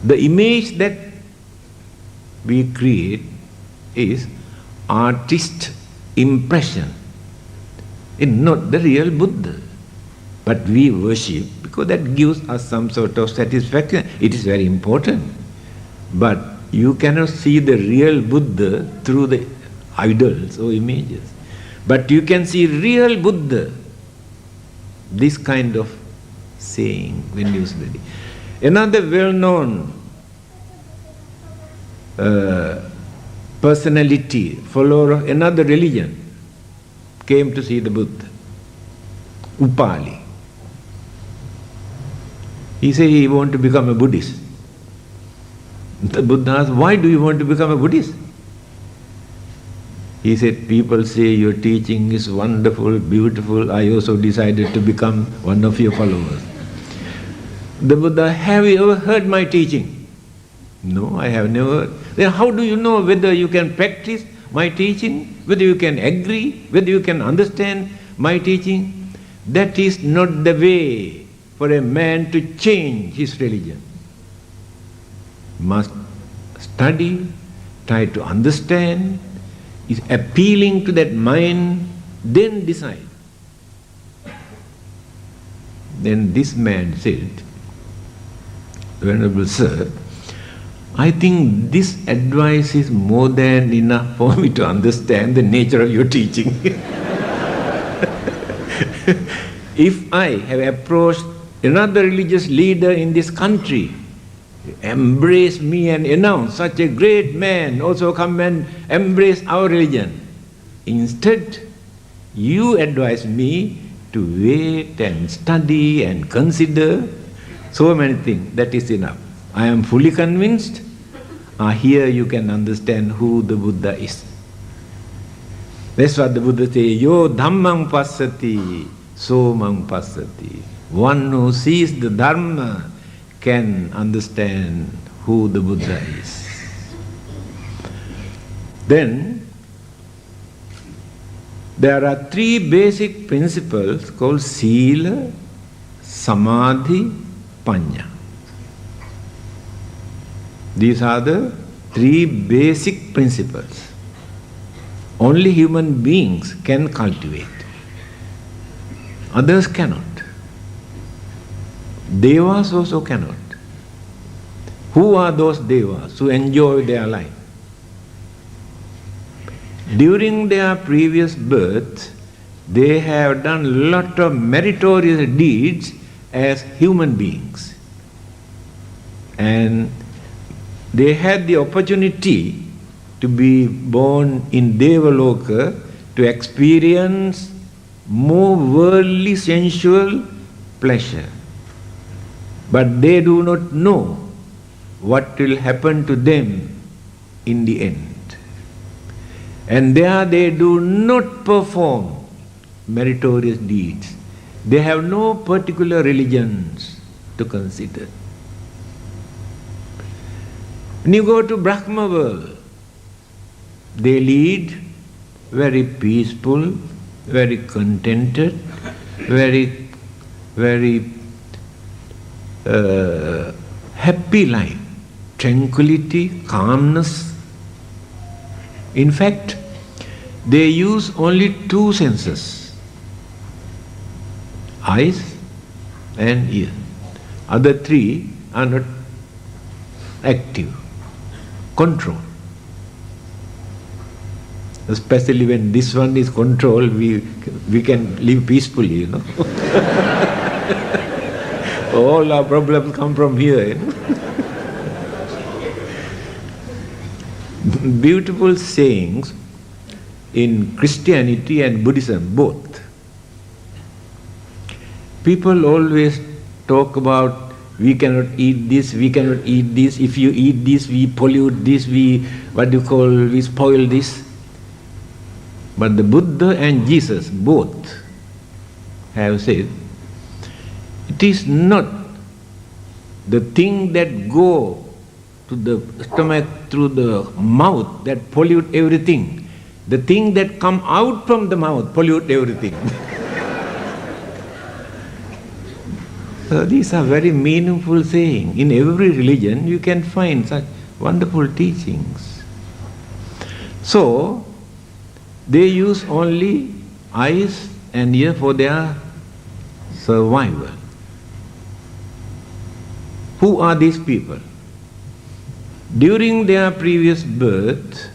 The image that we create is artist impression. It's not the real Buddha. But we worship because that gives us some sort of satisfaction. It is very important. But you cannot see the real Buddha through the idols or images. But you can see real Buddha, this kind of saying when you study. Another well-known personality, follower of another religion, came to see the Buddha, Upali. He said he wanted to become a Buddhist. The Buddha asked, why do you want to become a Buddhist? He said, people say your teaching is wonderful, beautiful. I also decided to become one of your followers. The Buddha, have you ever heard my teaching? No, I have never heard. Then how do you know whether you can practice my teaching, whether you can agree, whether you can understand my teaching? That is not the way for a man to change his religion. Must study, try to understand, is appealing to that mind, then decide. Then this man said, Venerable Sir, I think this advice is more than enough for me to understand the nature of your teaching. If I have approached another religious leader in this country, embrace me and announce such a great man also come and embrace our religion. Instead, you advise me to wait and study and consider so many things. That is enough. I am fully convinced. Here you can understand who the Buddha is. That's what the Buddha says, Yo dhammang passati, so mang passati. One who sees the Dharma can understand who the Buddha is. Then, there are three basic principles called Sila, Samadhi, Panya. These are the three basic principles. Only human beings can cultivate. Others cannot. Devas also cannot. Who are those devas who enjoy their life? During their previous birth, they have done a lot of meritorious deeds as human beings. And they had the opportunity to be born in Devaloka to experience more worldly sensual pleasure. But they do not know what will happen to them in the end. And there they do not perform meritorious deeds. They have no particular religions to consider. When you go to Brahma world, they lead very peaceful, very contented, very happy life, tranquility, calmness. In fact, they use only two senses, eyes and ear. Other three are not active, control. Especially when this one is controlled, we can live peacefully, All our problems come from here, Beautiful sayings in Christianity and Buddhism, both. People always talk about, we cannot eat this, if you eat this, we pollute this, we spoil this. But the Buddha and Jesus both have said, it is not the thing that go to the stomach through the mouth that pollute everything. The thing that come out from the mouth pollute everything. So these are very meaningful sayings. In every religion you can find such wonderful teachings. So they use only eyes and ear for their survival. Who are these people? During their previous birth,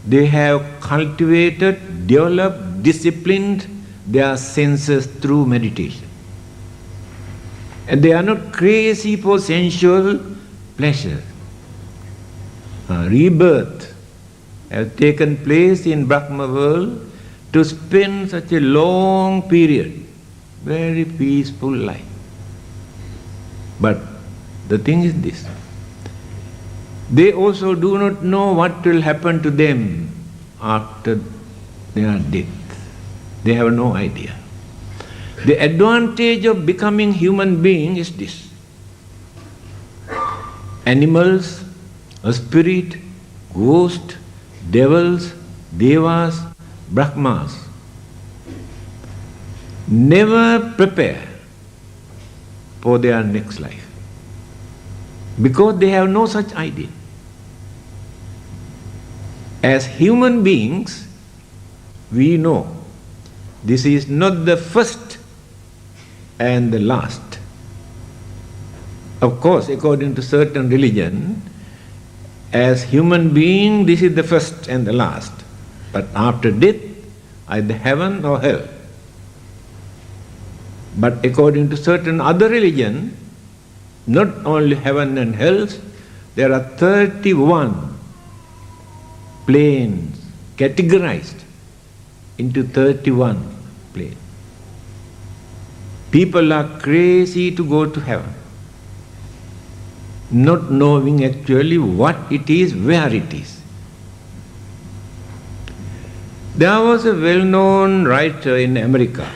they have cultivated, developed, disciplined their senses through meditation. And they are not crazy for sensual pleasure. Rebirth has taken place in Brahma world to spend such a long period, very peaceful life. But the thing is this, they also do not know what will happen to them after their death. They have no idea. The advantage of becoming human being is this. Animals, a spirit, ghost, devils, devas, brahmas never prepare for their next life because they have no such idea. As human beings, we know this is not the first and the last. Of course, according to certain religion, as human being, this is the first and the last. But after death, either heaven or hell. But according to certain other religion, not only heaven and hell, there are 31 planes categorized into 31 planes. People are crazy to go to heaven, not knowing actually what it is, where it is. There was a well-known writer in America.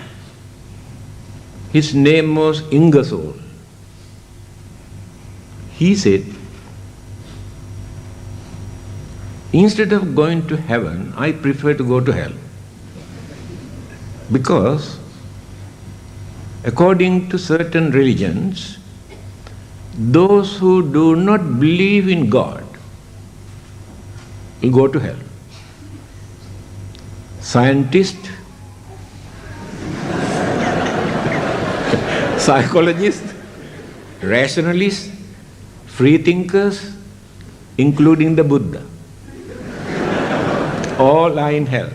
His name was Ingersoll. He said, instead of going to heaven, I prefer to go to hell. Because according to certain religions, those who do not believe in God will go to hell. Scientists, psychologists, rationalists, free thinkers, including the Buddha, all are in hell.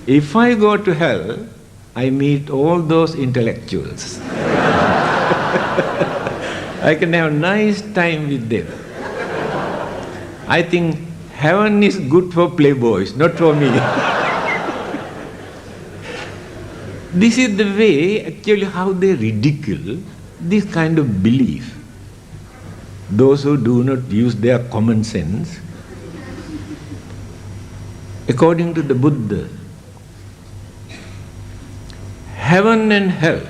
If I go to hell, I meet all those intellectuals. I can have a nice time with them. I think heaven is good for playboys, not for me. This is the way, actually, how they ridicule this kind of belief. those who do not use their common sense. According to the Buddha, heaven and hell,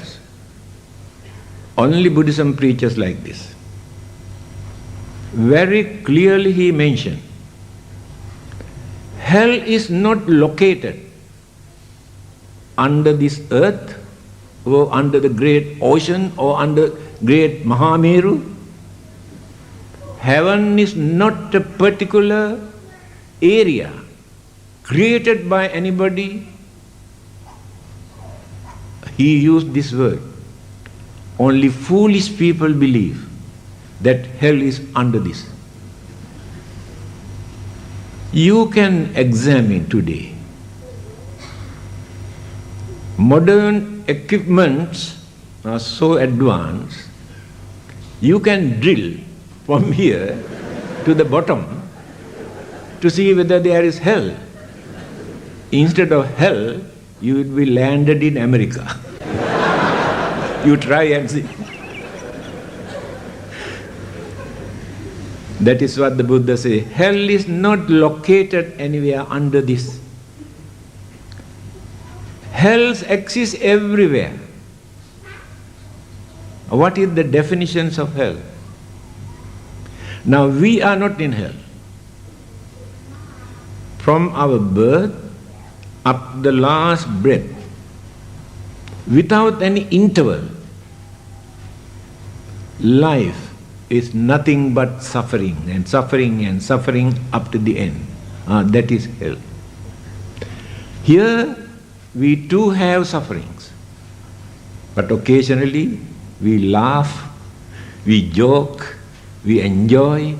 only Buddhism preaches like this. Very clearly he mentioned, hell is not located under this earth or under the great ocean or under great Mahameru. Heaven is not a particular area created by anybody. He used this word. Only foolish people believe that hell is under this. You can examine today. Modern equipments are so advanced, you can drill from here to the bottom to see whether there is hell. Instead of hell, you will be landed in America. You try and see. That is what the Buddha says. Hell is not located anywhere under this. Hell exists everywhere. What is the definitions of hell? Now we are not in hell. From our birth up the last breath, without any interval, life is nothing but suffering and suffering and suffering up to the end. That is hell. Here we too have sufferings, but occasionally we laugh, we joke, we enjoy,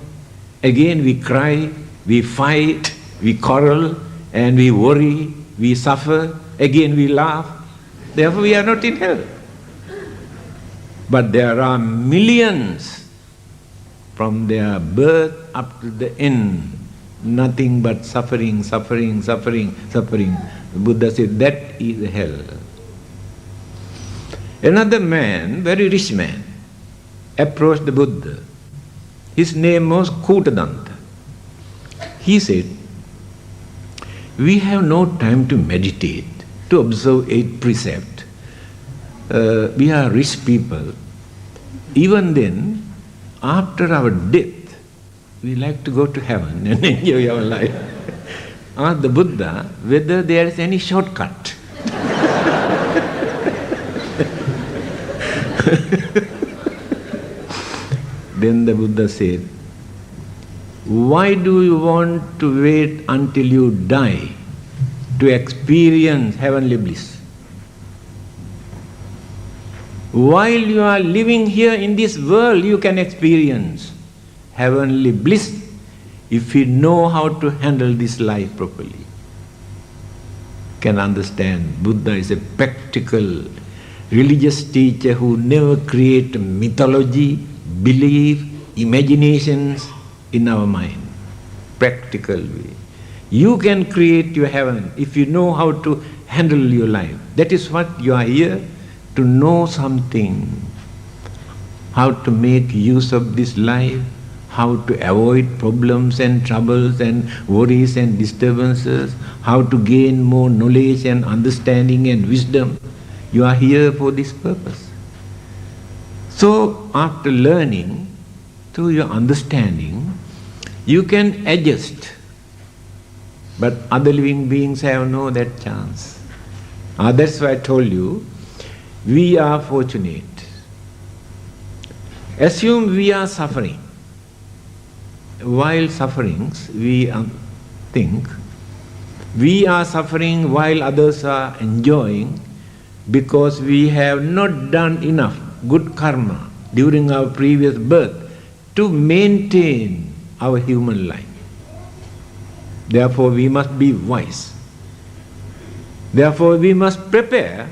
again we cry, we fight, we quarrel, and we worry, we suffer, again we laugh. Therefore we are not in hell. But there are millions from their birth up to the end, nothing but suffering, suffering, suffering, suffering. The Buddha said that is hell. Another man, very rich man, approached the Buddha. His name was Kutadanta. He said, we have no time to meditate, to observe 8 precepts. We are rich people. Even then, after our death, we like to go to heaven and enjoy our life. Ask the Buddha whether there is any shortcut. Then the Buddha said, why do you want to wait until you die to experience heavenly bliss? While you are living here in this world, you can experience heavenly bliss if you know how to handle this life properly. Can understand, Buddha is a practical religious teacher who never create mythology, belief, imaginations in our mind. Practical way. You can create your heaven if you know how to handle your life. That is what you are here, to know something, how to make use of this life, how to avoid problems and troubles and worries and disturbances, how to gain more knowledge and understanding and wisdom. You are here for this purpose. So after learning, through your understanding, you can adjust. But other living beings have no that chance. That's why I told you, we are fortunate. Assume we are suffering. While sufferings, we think we are suffering while others are enjoying, because we have not done enough good karma during our previous birth to maintain our human life. Therefore we must be wise. Therefore we must prepare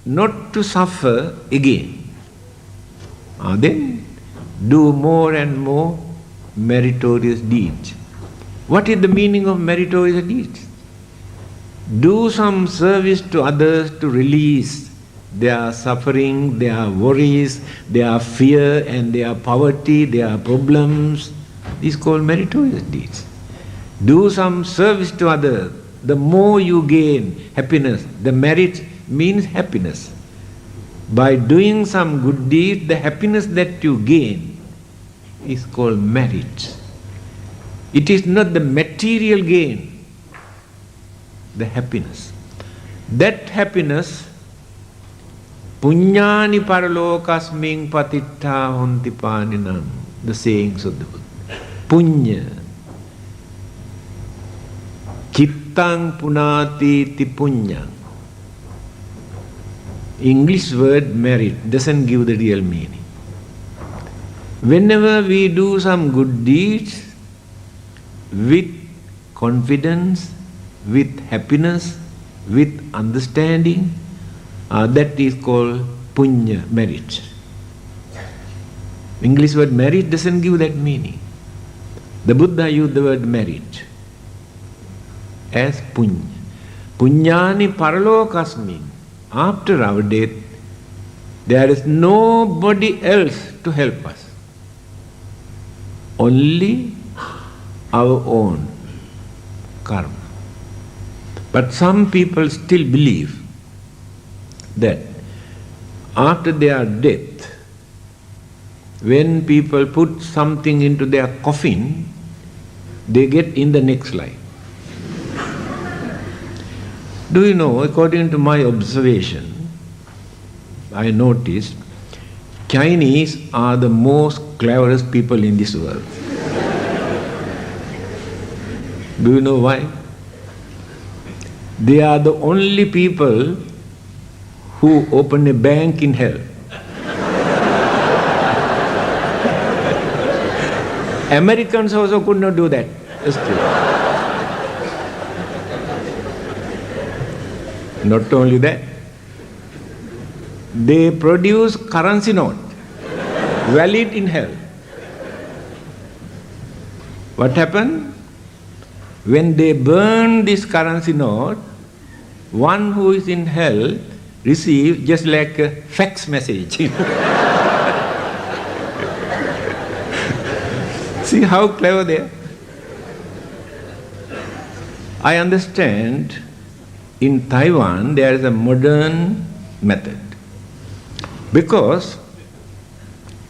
not to suffer again. Then do more and more meritorious deeds. What is the meaning of meritorious deeds? Do some service to others to release their suffering, their worries, their fear and their poverty, their problems. These called meritorious deeds. Do some service to others. The more you gain happiness, the merit means happiness. By doing some good deed, the happiness that you gain is called merit. It is not the material gain, the happiness. That happiness, punyani paralokasming patitta honti paninam, the sayings of the Buddha. Punya, chittang punati ti punyang. English word merit doesn't give the real meaning. Whenever we do some good deeds, with confidence, with happiness, with understanding, that is called punya, merit. English word merit doesn't give that meaning. The Buddha used the word merit as punya. Punyani paralokasmin. After our death, there is nobody else to help us. Only our own karma. But some people still believe that after their death, when people put something into their coffin, they get in the next life. Do you know, according to my observation, I noticed Chinese are the most cleverest people in this world. Do you know why? They are the only people who open a bank in hell. Americans also could not do that. Not only that, they produce currency note, valid in hell. What happened? When they burn this currency note, one who is in hell receives just like a fax message. See how clever they are? I understand in Taiwan there is a modern method. Because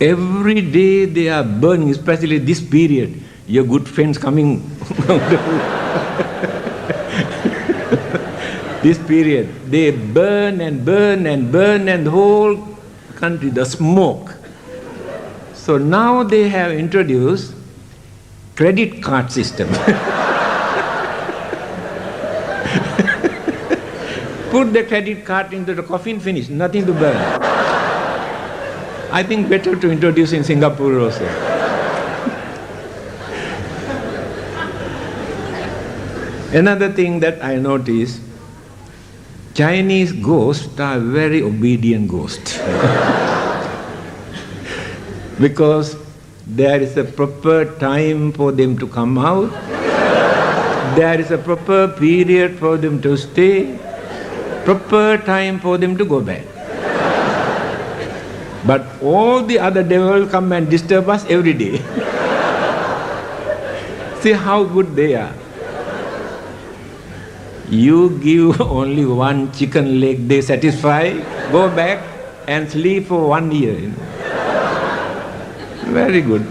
every day they are burning, especially this period, your good friends coming. This period, they burn and burn and burn, and the whole country, the smoke. So now they have introduced credit card system. Put the credit card into the coffin, finish, nothing to burn. I think better to introduce in Singapore also. Another thing that I noticed, Chinese ghosts are very obedient ghosts. Because there is a proper time for them to come out, there is a proper period for them to stay, proper time for them to go back. But all the other devils come and disturb us every day. See how good they are. You give only one chicken leg, they satisfy, go back and sleep for 1 year. You know. Very good.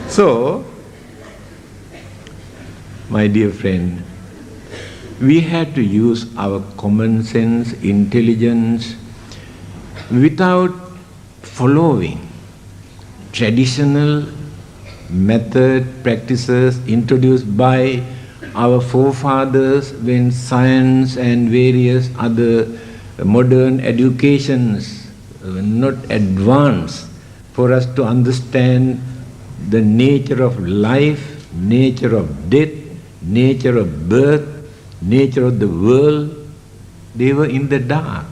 So, my dear friend, we had to use our common sense, intelligence, without following traditional method, practices introduced by our forefathers when science and various other modern educations were not advanced for us to understand the nature of life, nature of death, nature of birth, nature of the world. They were in the dark.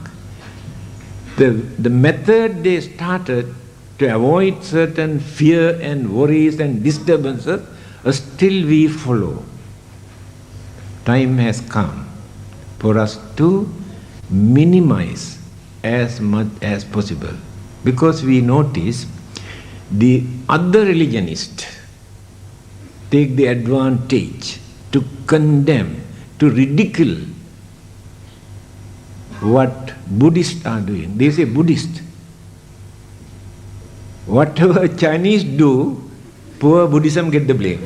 The method they started to avoid certain fear and worries and disturbances, still we follow. time has come for us to minimize as much as possible. Because we notice the other religionists take the advantage to condemn, to ridicule what Buddhists are doing. They say Buddhist. Whatever Chinese do, poor Buddhism get the blame.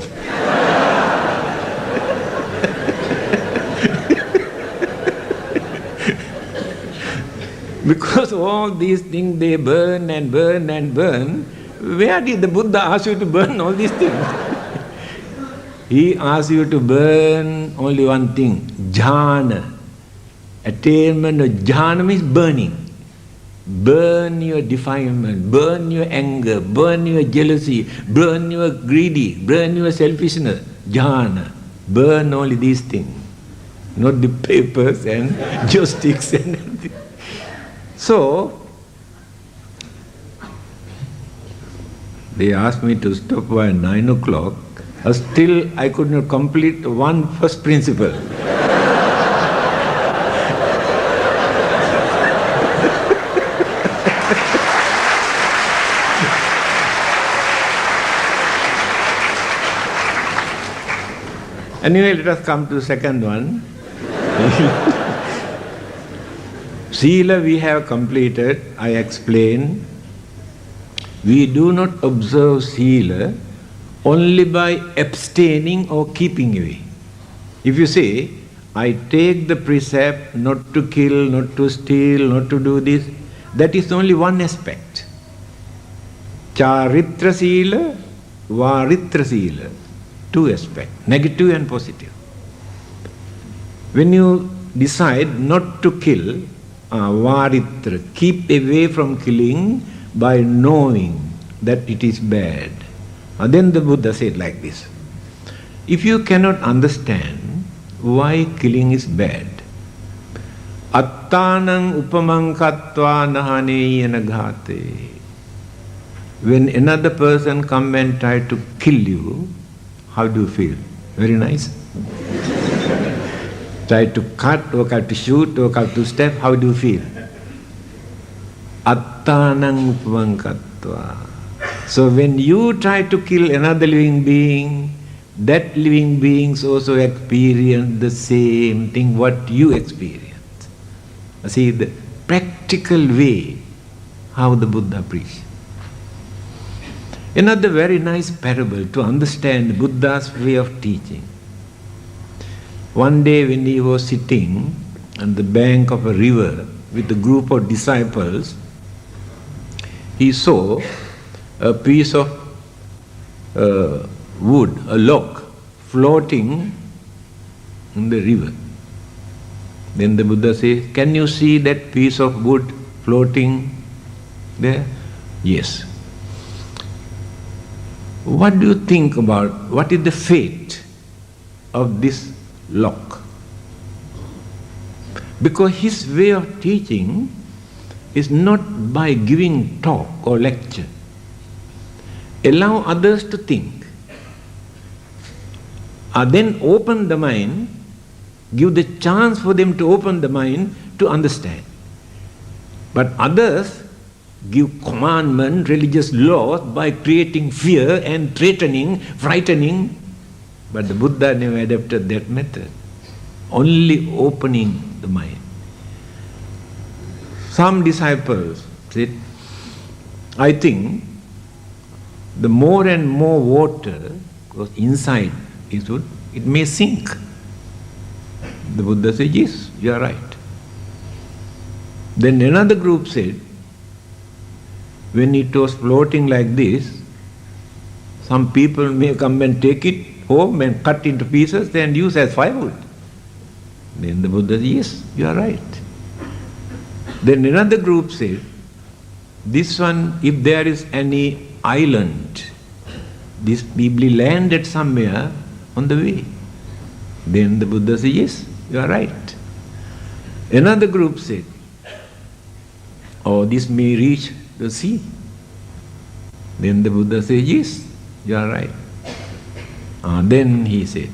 Because all these things they burn and burn and burn. Where did the Buddha ask you to burn all these things? He asked you to burn only one thing, jhana. Attainment of jhana means burning. Burn your defilement, burn your anger, burn your jealousy, burn your greedy, burn your selfishness. Jhana. Burn only these things. Not the papers and joysticks and everything. So, they asked me to stop by 9 o'clock. Still, I could not complete one first principle. Anyway, let us come to the second one. Sila we have completed, I explained. We do not observe Sila only by abstaining or keeping away. If you say, I take the precept not to kill, not to steal, not to do this, that is only one aspect. Charitra Sila, Varitra Sila. Two aspects, negative and positive. When you decide not to kill, varitra, keep away from killing by knowing that it is bad. Then the Buddha said like this, if you cannot understand why killing is bad, attanam upamang kattva nahaneyana ghate. When another person come and try to kill you, how do you feel? Very nice. Try to cut, or try to shoot, or try to stab, how do you feel? Attanam upamang kattva. So when you try to kill another living being, that living beings also experience the same thing what you experience. See the practical way how the Buddha preached. Another very nice parable to understand Buddha's way of teaching. One day when he was sitting on the bank of a river with a group of disciples, he saw a piece of wood, a log, floating in the river. Then the Buddha says, can you see that piece of wood floating there? Yes. What do you think about, what is the fate of this log? Because his way of teaching is not by giving talk or lecture. Allow others to think. Then open the mind, give the chance for them to open the mind to understand. But others give commandment, religious laws by creating fear and threatening, frightening. But the Buddha never adopted that method. Only opening the mind. Some disciples said, I think the more and more water goes inside his wood, it may sink. The Buddha said, yes, you are right. Then another group said, when it was floating like this, some people may come and take it home and cut into pieces and use as firewood. Then the Buddha said, yes, you are right. Then another group said, this one, if there is any island, this people landed somewhere on the way. Then the Buddha said, yes, you are right. Another group said, oh, this may reach the sea. Then the Buddha said, yes, you are right. Then he said,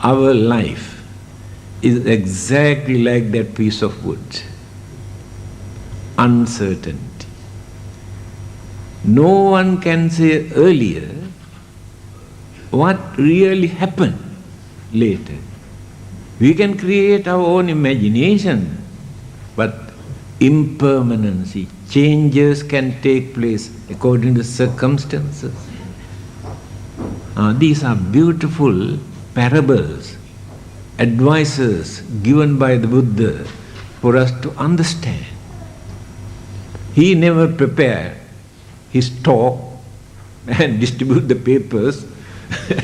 our life is exactly like that piece of wood. Uncertainty. No one can say earlier what really happened later. We can create our own imagination, but impermanency, changes can take place according to circumstances. These are beautiful parables, advices given by the Buddha for us to understand. He never prepared his talk and distribute the papers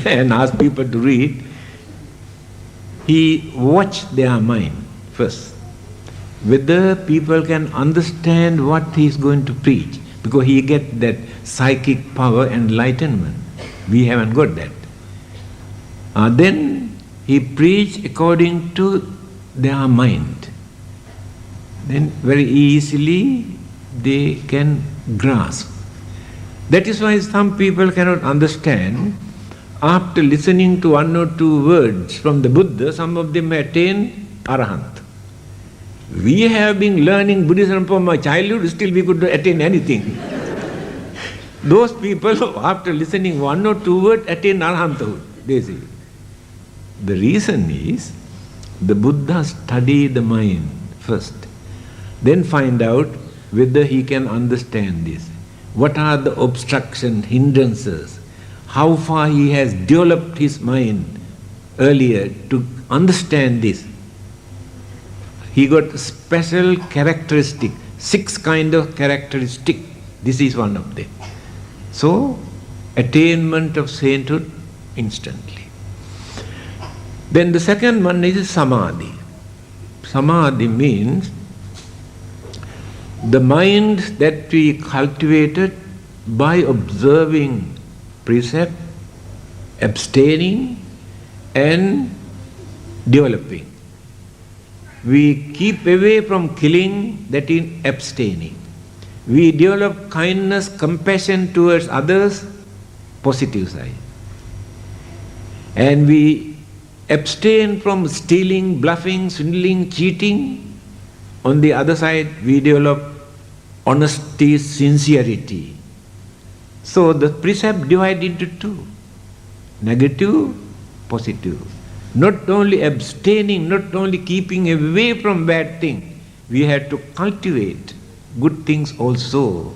and ask people to read. He watched their mind first, whether people can understand what he is going to preach, because he get that psychic power, enlightenment. We haven't got that. Then he preached according to their mind. Then very easily they can grasp. That is why some people cannot understand. After listening to one or two words from the Buddha, some of them attain arahant. We have been learning Buddhism from our childhood, still we could not attain anything. Those people, after listening one or two words, attain arahanthood, they say. The reason is, the Buddha studied the mind first, then find out whether he can understand this. What are the obstructions, hindrances? How far he has developed his mind earlier to understand this. He got special characteristic, 6 kind of characteristic. This is one of them. So, attainment of sainthood instantly. Then the second one is samadhi. Samadhi means the mind that we cultivated by observing precept, abstaining and developing. We keep away from killing, that is abstaining. We develop kindness, compassion towards others, positive side. And we abstain from stealing, bluffing, swindling, cheating. On the other side, we develop honesty, sincerity. So the precept divided into 2. Negative, positive. Not only abstaining, not only keeping away from bad things, we have to cultivate good things also.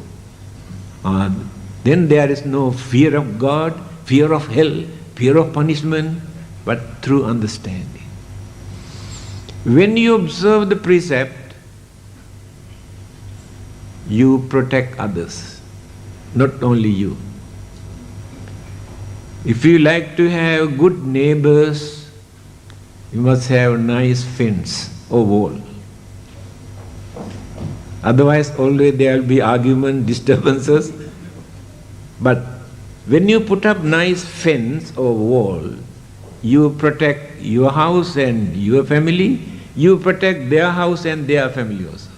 Then there is no fear of God, fear of hell, fear of punishment, but through understanding. When you observe the precept, you protect others, not only you. If you like to have good neighbors, you must have nice fence or wall. Otherwise, always there will be argument, disturbances. But when you put up nice fence or wall, you protect your house and your family, you protect their house and their family also.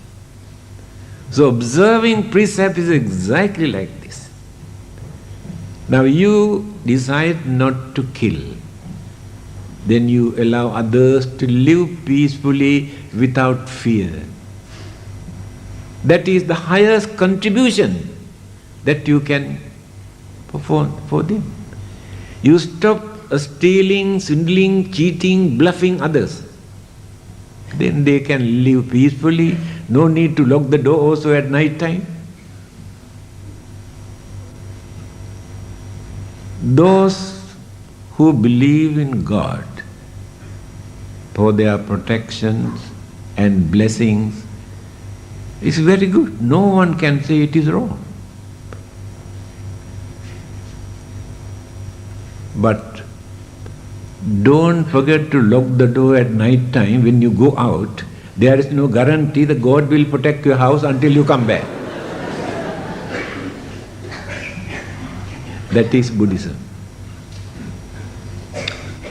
So observing precept is exactly like this. Now you decide not to kill. Then you allow others to live peacefully without fear. That is the highest contribution that you can perform for them. You stop stealing, swindling, cheating, bluffing others. Then they can live peacefully. No need to lock the door also at night time. Those who believe in God for their protections and blessings is very good. No one can say it is wrong. But don't forget to lock the door at night time when you go out. There is no guarantee that God will protect your house until you come back. That is Buddhism.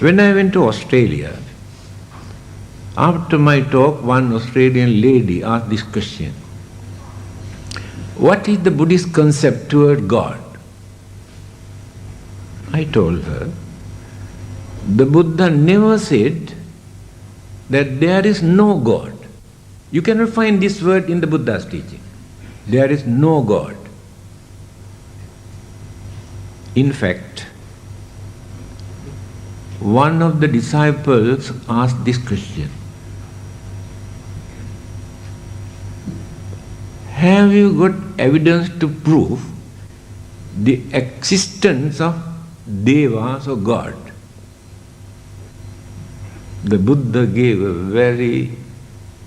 When I went to Australia, after my talk, one Australian lady asked this question: what is the Buddhist concept toward God? I told her, The Buddha never said that there is no God. You cannot find this word in the Buddha's teaching. There is no God. In fact, one of the disciples asked this question: have you got evidence to prove the existence of devas or God? The Buddha gave a very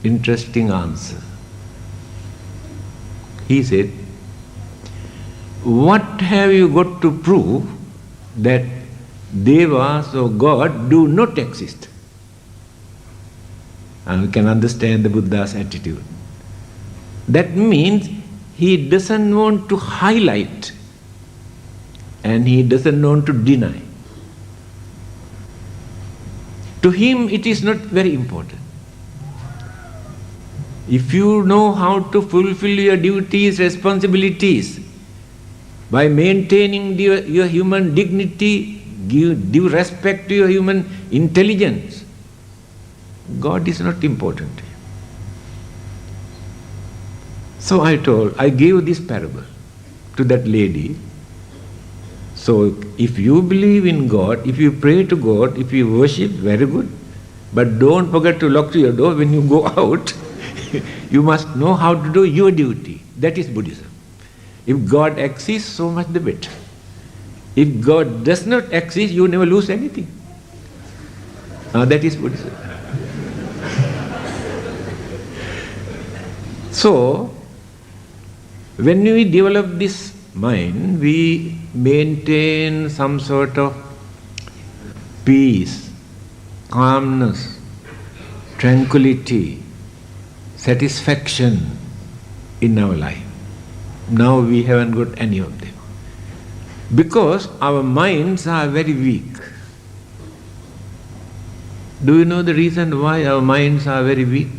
interesting answer. He said, what have you got to prove that devas or God do not exist? And we can understand the Buddha's attitude. That means he doesn't want to highlight and he doesn't want to deny. To him it is not very important. If you know how to fulfill your duties, responsibilities, by maintaining your human dignity, give due respect to your human intelligence, God is not important. So I gave this parable to that lady. So if you believe in God, if you pray to God, if you worship, very good. But don't forget to lock your door when you go out. You must know how to do your duty. That is Buddhism. If God exists, so much the better. If God does not exist, you never lose anything. That is Buddhism. So, when we develop this mind, we maintain some sort of peace, calmness, tranquility, satisfaction in our life. Now we haven't got any of them. Because our minds are very weak. Do you know the reason why our minds are very weak?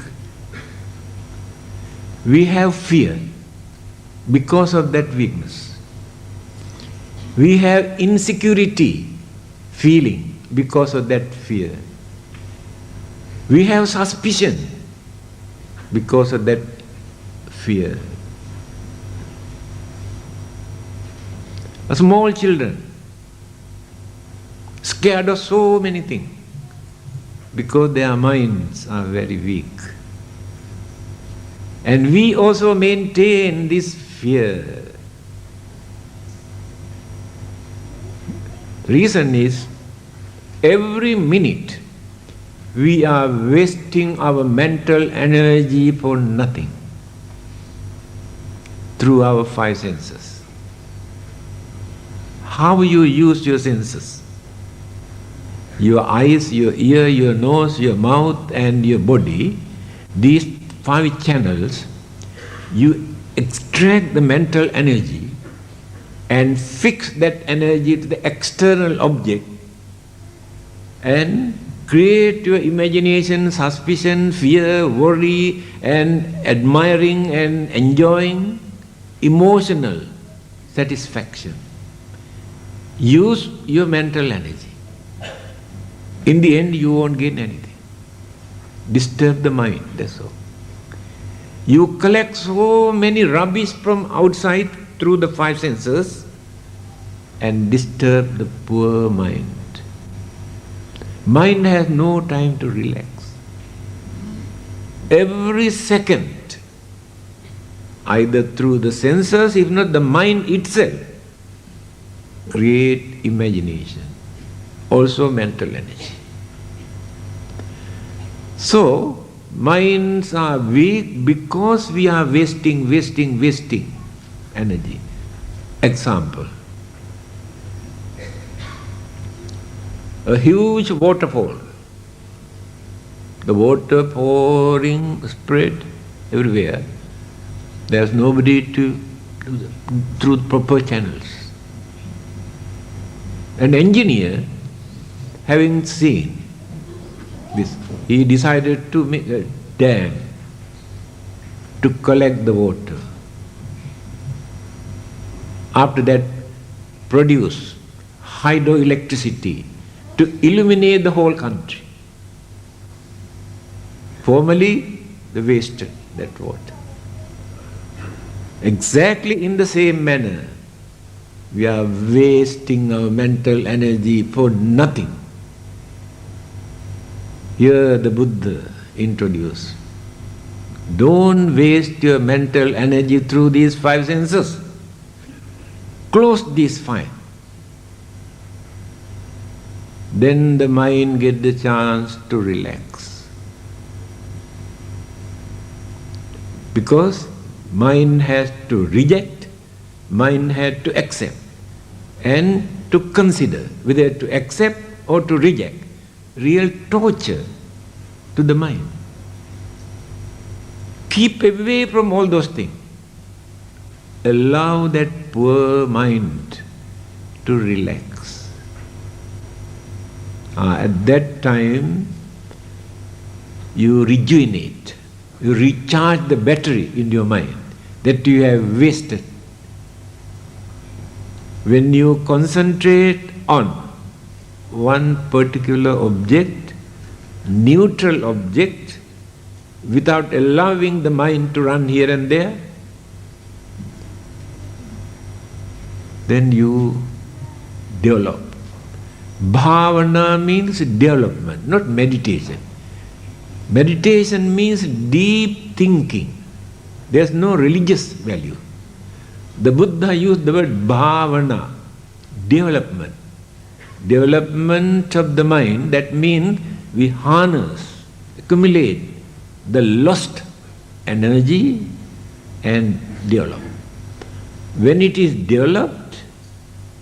We have fear because of that weakness. We have insecurity feeling because of that fear. We have suspicion because of that fear. Small children scared of so many things because their minds are very weak. And we also maintain this fear. Reason is, every minute we are wasting our mental energy for nothing through our five senses. How you use your senses? Your eyes, your ear, your nose, your mouth and your body, these five channels, you extract the mental energy and fix that energy to the external object and create your imagination, suspicion, fear, worry and admiring and enjoying emotional satisfaction. Use your mental energy. In the end, you won't gain anything. Disturb the mind, that's all. You collect so many rubbish from outside through the five senses and disturb the poor mind. Mind has no time to relax. Every second, either through the senses, if not the mind itself, create imagination, also mental energy. So, minds are weak because we are wasting energy. Example, a huge waterfall, the water pouring, spread everywhere. There's nobody to do through proper channels. An engineer, having seen this, he decided to make a dam to collect the water. After that, produce hydroelectricity to illuminate the whole country. Formerly, they wasted that water. Exactly in the same manner, we are wasting our mental energy for nothing. Here the Buddha introduced, don't waste your mental energy through these five senses. Close these five. Then the mind gets the chance to relax. Because mind has to reject, mind has to accept, and to consider whether to accept or to reject. Real torture to the mind. Keep away from all those things. Allow that poor mind to relax. At that time, you rejuvenate, you recharge the battery in your mind that you have wasted. When you concentrate on one particular object, neutral object, without allowing the mind to run here and there, then you develop. Bhavana means development, not meditation. Meditation means deep thinking. There's no religious value. The Buddha used the word bhavana, development. Development of the mind, that means we harness, accumulate the lost energy and develop. When it is developed,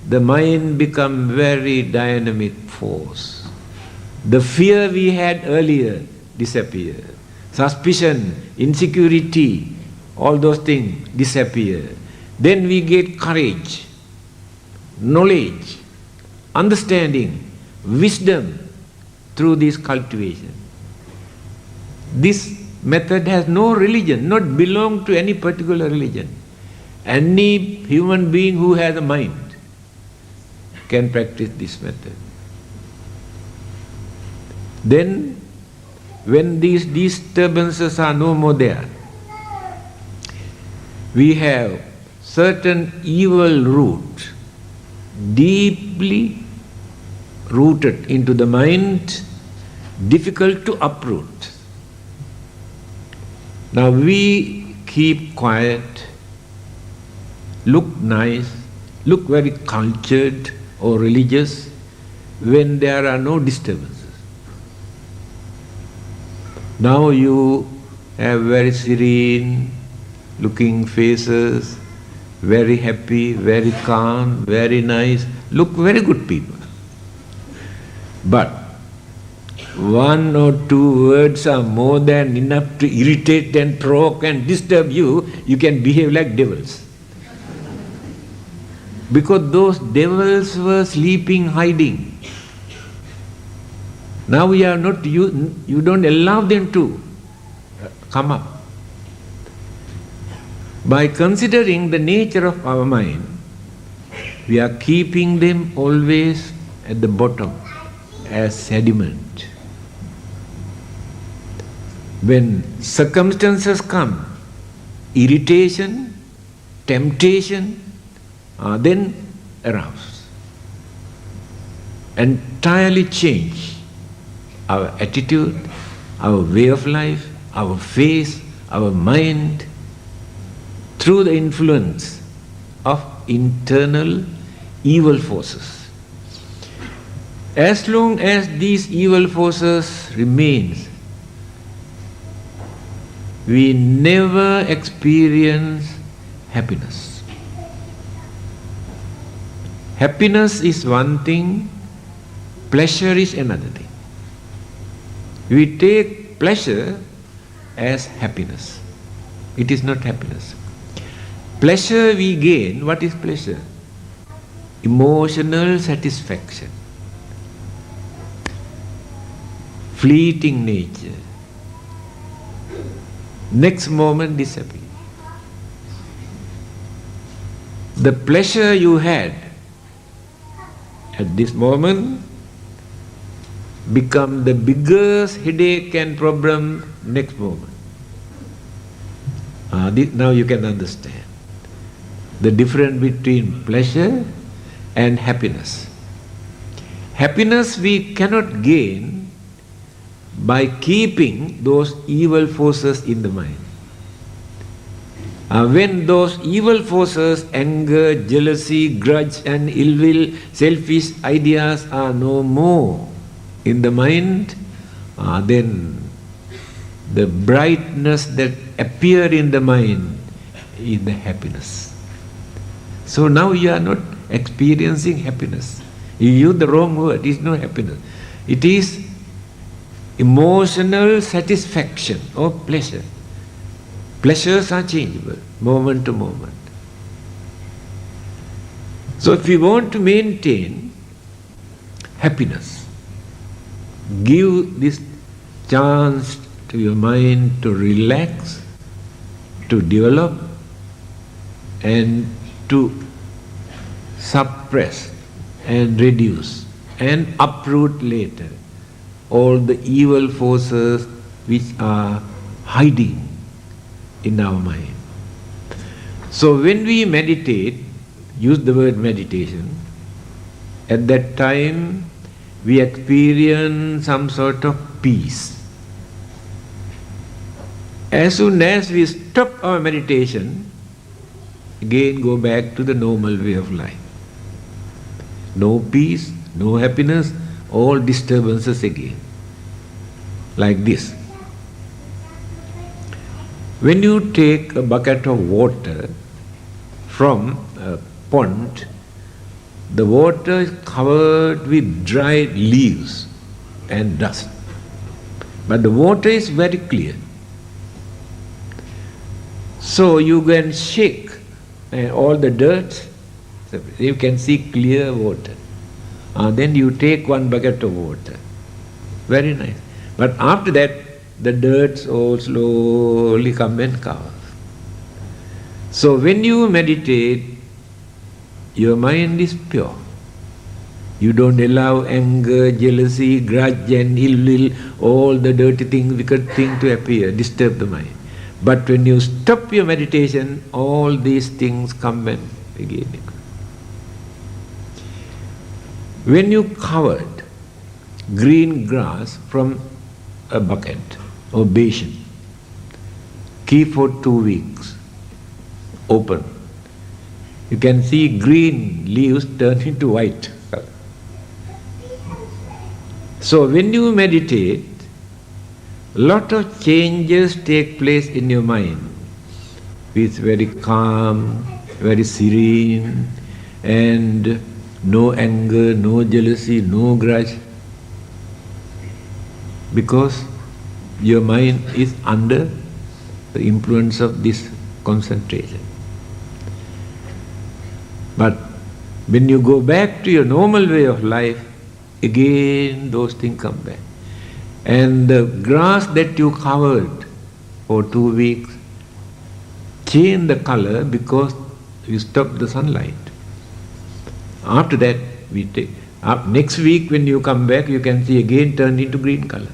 the mind becomes very dynamic force. The fear we had earlier disappear. Suspicion, insecurity, all those things disappear. Then we get courage, knowledge, understanding, wisdom through this cultivation. This method has no religion, not belong to any particular religion. Any human being who has a mind can practice this method. Then, when these disturbances are no more there, we have certain evil root deeply rooted into the mind, difficult to uproot. Now we keep quiet, look nice, look very cultured or religious when there are no disturbances. Now you have very serene looking faces, very happy, very calm, very nice, look very good people. But one or two words are more than enough to irritate and provoke and disturb you, you can behave like devils. Because those devils were sleeping, hiding. Now we are not, you don't allow them to come up. By considering the nature of our mind, we are keeping them always at the bottom as sediment. When circumstances come, irritation, temptation, then arouse. Entirely change our attitude, our way of life, our face, our mind, through the influence of internal evil forces. As long as these evil forces remain, we never experience happiness. Happiness is one thing, pleasure is another thing. We take pleasure as happiness. It is not happiness. Pleasure we gain, what is pleasure? Emotional satisfaction. Fleeting nature. Next moment disappear. The pleasure you had at this moment become the biggest headache and problem next moment. Now you can understand the difference between pleasure and happiness. Happiness we cannot gain by keeping those evil forces in the mind. When those evil forces, anger, jealousy, grudge and ill will, selfish ideas are no more in the mind, then the brightness that appears in the mind is the happiness. So now you are not experiencing happiness. You use the wrong word. It is not happiness. It is emotional satisfaction or pleasure. Pleasures are changeable, moment to moment. So if you want to maintain happiness, give this chance to your mind to relax, to develop, and to suppress and reduce and uproot later all the evil forces which are hiding in our mind. So when we meditate, use the word meditation, at that time we experience some sort of peace. As soon as we stop our meditation, again go back to the normal way of life. No peace, no happiness, all disturbances again. Like this. When you take a bucket of water from a pond, the water is covered with dry leaves and dust. But the water is very clear. So you can shake all the dirt, you can see clear water. Then you take one bucket of water. Very nice. But after that, the dirt all slowly come and cover. So when you meditate, your mind is pure. You don't allow anger, jealousy, grudge and ill will, all the dirty things, wicked things to appear, disturb the mind. But when you stop your meditation, all these things come and again. When you covered green grass from a bucket or basin, keep for 2 weeks, open. You can see green leaves turn into white. So when you meditate, lot of changes take place in your mind. It's very calm, very serene, and no anger, no jealousy, no grudge. Because your mind is under the influence of this concentration. But when you go back to your normal way of life, again those things come back. And the grass that you covered for 2 weeks change the color because you stop the sunlight. After that, next week when you come back, you can see again turned into green color.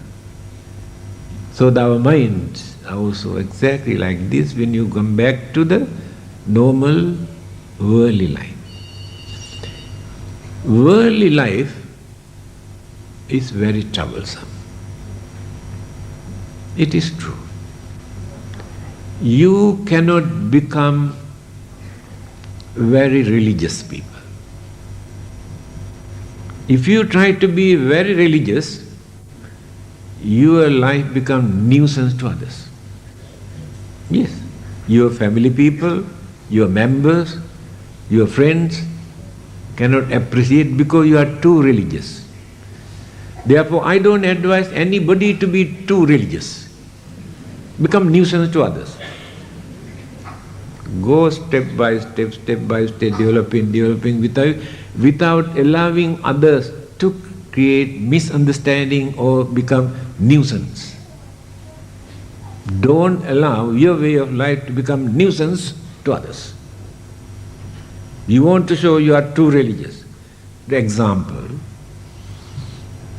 So our minds are also exactly like this when you come back to the normal worldly life. Worldly life is very troublesome. It is true. You cannot become very religious people. If you try to be very religious, your life becomes nuisance to others. Yes, your family people, your members, your friends cannot appreciate because you are too religious. Therefore, I don't advise anybody to be too religious. Become nuisance to others. Go step by step, developing without allowing others to create misunderstanding or become nuisance. Don't allow your way of life to become nuisance to others. You want to show you are too religious. The example,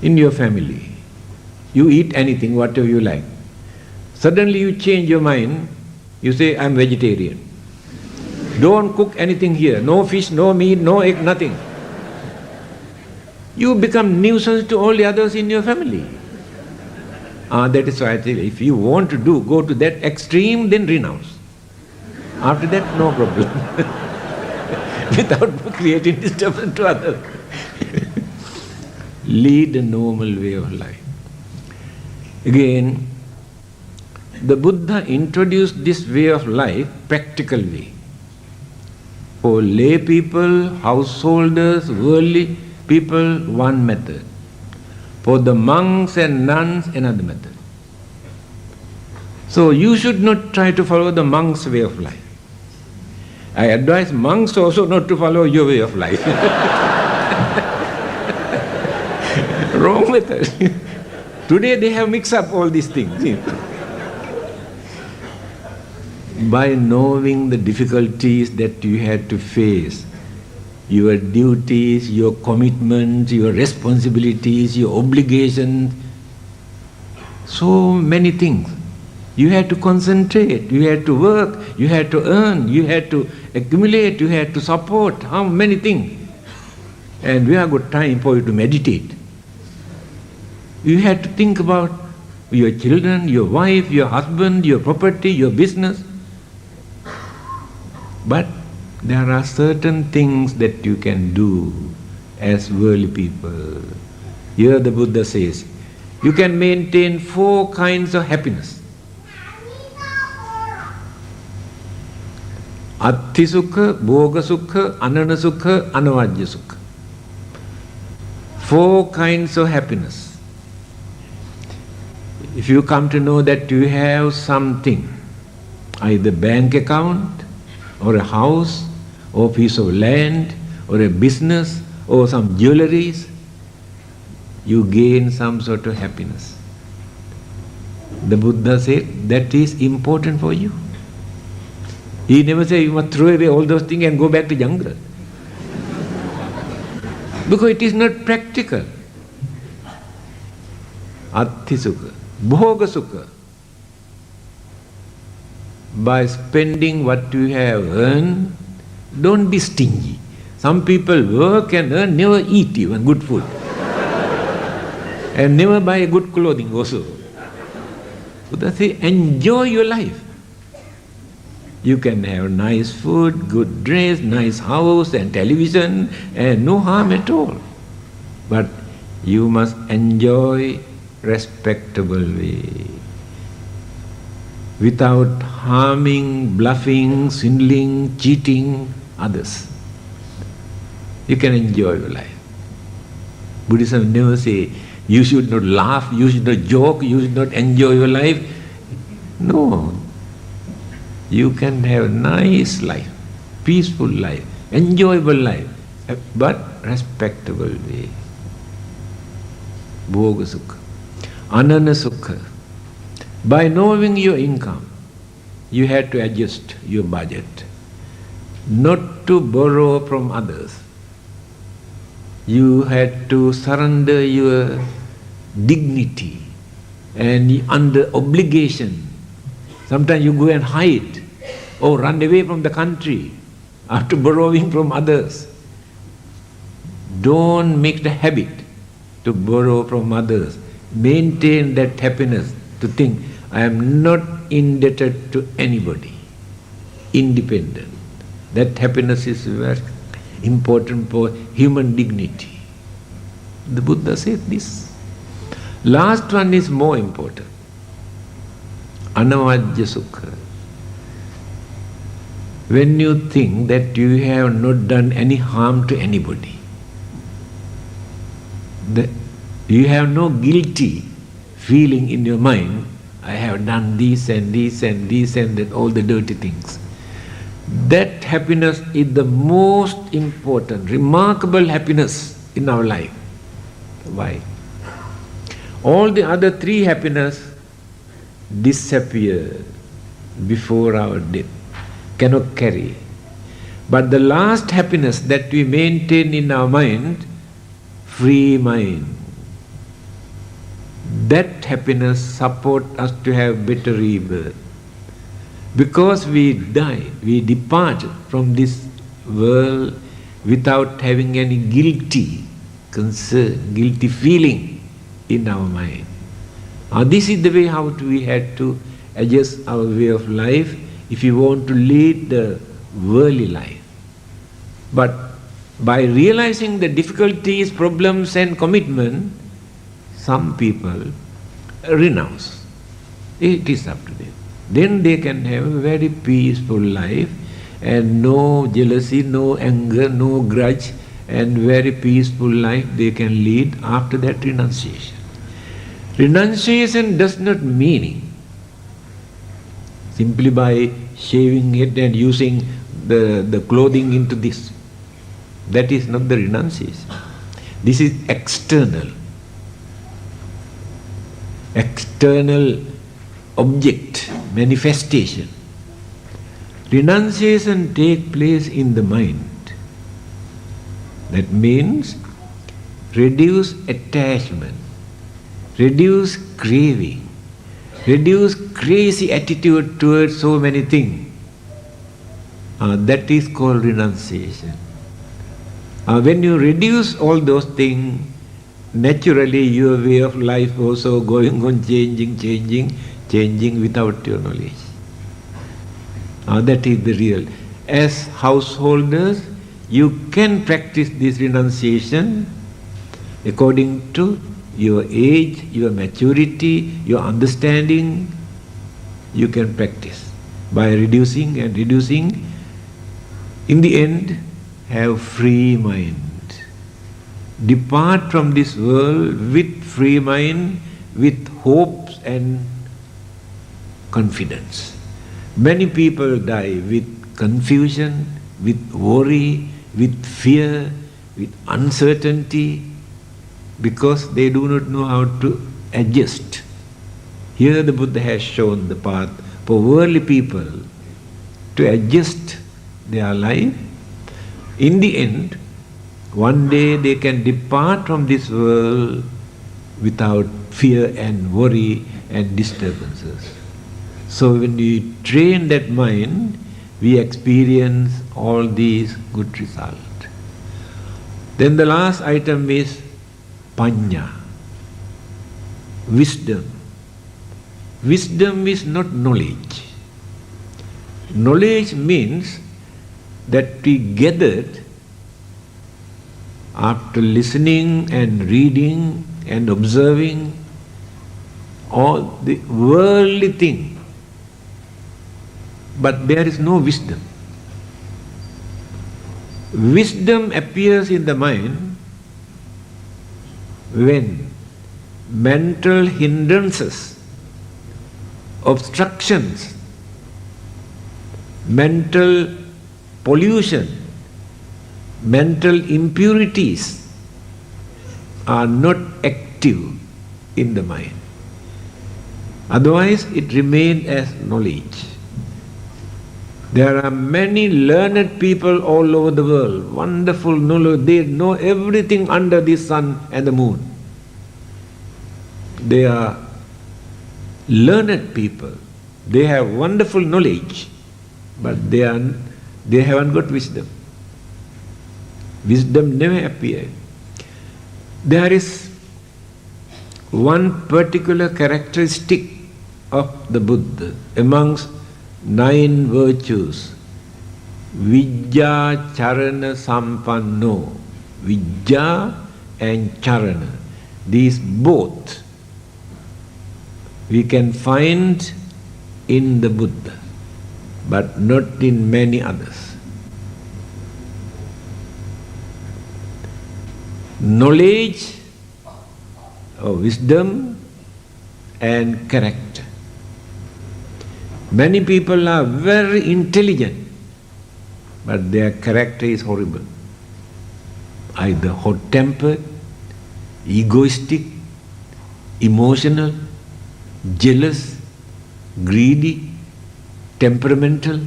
in your family. You eat anything, whatever you like. Suddenly you change your mind, you say, I'm vegetarian. Don't cook anything here, no fish, no meat, no egg, nothing. You become nuisance to all the others in your family. That is why I tell you, if you want to go to that extreme, then renounce. After that, no problem. Without creating disturbance to others. Lead a normal way of life. Again, the Buddha introduced this way of life, practical way. For lay people, householders, worldly people, one method. For the monks and nuns, another method. So you should not try to follow the monk's way of life. I advise monks also not to follow your way of life. Wrong method. Today they have mixed up all these things. By knowing the difficulties that you had to face, your duties, your commitments, your responsibilities, your obligations, so many things. You had to concentrate, you had to work, you had to earn, you had to accumulate, you had to support, how many things. And we have got time for you to meditate. You had to think about your children, your wife, your husband, your property, your business. But there are certain things that you can do as worldly people. Here the Buddha says, you can maintain 4 kinds of happiness. Atti sukha, bhoga sukha, anana sukha, anavajya sukha. 4 kinds of happiness. If you come to know that you have something, either bank account, or a house, or a piece of land, or a business, or some jewelries, you gain some sort of happiness. The Buddha said that is important for you. He never said you must throw away all those things and go back to jungle. Because it is not practical. Atti sukha, bhoga sukha. By spending what you have earned, don't be stingy. Some people work and earn, never eat even good food. And never buy good clothing also. Buddha says, enjoy your life. You can have nice food, good dress, nice house and television, and no harm at all. But you must enjoy respectable way. Without harming, bluffing, swindling, cheating others. You can enjoy your life. Buddhism never say, you should not laugh, you should not joke, you should not enjoy your life. No. You can have nice life, peaceful life, enjoyable life, but respectable way. Bhoga sukha. Anana sukha. By knowing your income, you had to adjust your budget, not to borrow from others. You had to surrender your dignity and under obligation. Sometimes you go and hide or run away from the country after borrowing from others. Don't make the habit to borrow from others. Maintain that happiness to think, I am not indebted to anybody, independent. That happiness is very important for human dignity. The Buddha said this. Last one is more important. Anavajya sukha. When you think that you have not done any harm to anybody, you have no guilty feeling in your mind, I have done this and this and this and that, all the dirty things. That happiness is the most important, remarkable happiness in our life. Why? All the other 3 happiness disappear before our death, cannot carry. But the last happiness that we maintain in our mind, free mind, that happiness supports us to have better rebirth. Because we die, we depart from this world without having any guilty concern, guilty feeling in our mind. This is the way how we had to adjust our way of life if we want to lead the worldly life. But by realizing the difficulties, problems and commitment, some people renounce. It is up to them. Then they can have a very peaceful life and no jealousy, no anger, no grudge, and very peaceful life they can lead after that renunciation. Renunciation does not mean simply by shaving it and using the clothing into this. That is not the renunciation. This is external object, manifestation. Renunciation takes place in the mind. That means reduce attachment, reduce craving, reduce crazy attitude towards so many things. That is called renunciation. When you reduce all those things, naturally your way of life also going on changing without your knowledge. That is the real. As householders, you can practice this renunciation according to your age, your maturity, your understanding. You can practice by reducing and reducing. In the end, have free mind. Depart from this world with free mind, with hopes and confidence. Many people die with confusion, with worry, with fear, with uncertainty, because they do not know how to adjust. Here the Buddha has shown the path for worldly people to adjust their life. In the end, one day they can depart from this world without fear and worry and disturbances. So when we train that mind, we experience all these good results. Then the last item is panya, wisdom. Wisdom is not knowledge. Knowledge means that we gathered after listening and reading and observing all the worldly things. But there is no wisdom. Wisdom appears in the mind when mental hindrances, obstructions, mental pollution, mental impurities are not active in the mind. Otherwise, it remains as knowledge. There are many learned people all over the world, wonderful knowledge. They know everything under the sun and the moon. They are learned people. They have wonderful knowledge, but they haven't got wisdom. Wisdom never appeared. There is one particular characteristic of the Buddha amongst 9 virtues. Vijja charana sampanno. Vijja and charana. These both we can find in the Buddha, but not in many others. Knowledge or wisdom and character. Many people are very intelligent, but their character is horrible. Either hot-tempered, egoistic, emotional, jealous, greedy, temperamental,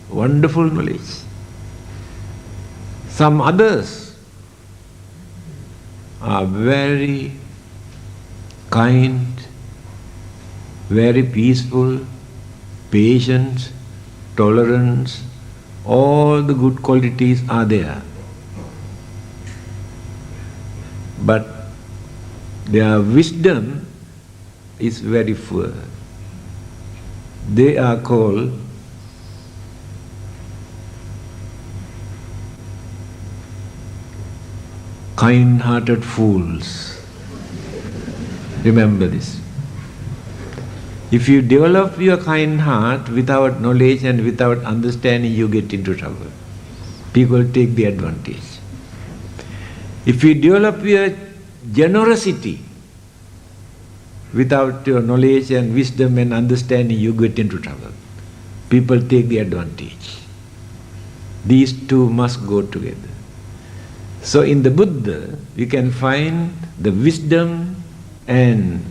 wonderful knowledge. Some others are very kind, very peaceful, patience, tolerance, all the good qualities are there. But their wisdom is very poor. They are called kind-hearted fools. Remember this. If you develop your kind heart without knowledge and without understanding, you get into trouble. People take the advantage. If you develop your generosity without your knowledge and wisdom and understanding, you get into trouble. People take the advantage. These two must go together. So in the Buddha, you can find the wisdom and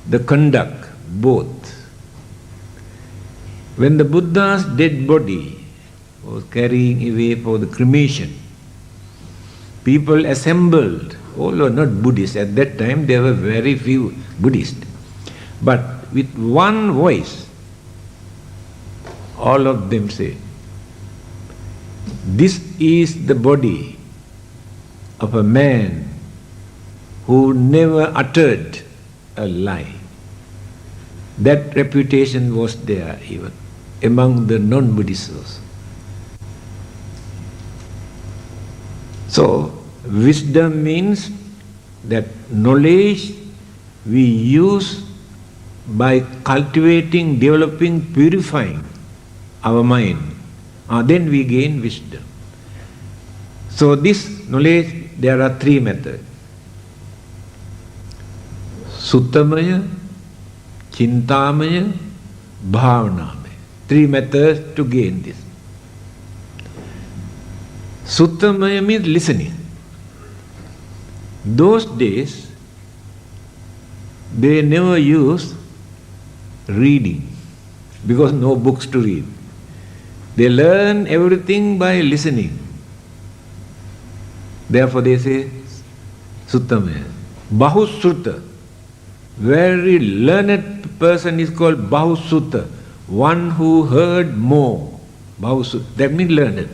the conduct, both. When the Buddha's dead body was carrying away for the cremation, people assembled, although not Buddhists, at that time there were very few Buddhists, but with one voice, all of them say, "This is the body of a man who never uttered a lie." That reputation was there even among the non-Buddhists also. So, wisdom means that knowledge we use by cultivating, developing, purifying our mind. Then we gain wisdom. So this knowledge, there are three methods. Suttamaya, Chintamaya, Bhavanamaya. Three methods to gain this. Suttamaya means listening. Those days, they never used reading because no books to read. They learn everything by listening. Therefore they say Suttamaya. Bahusruta. Very learned person is called Bahusruta. One who heard more. Bahusruta. That means learned.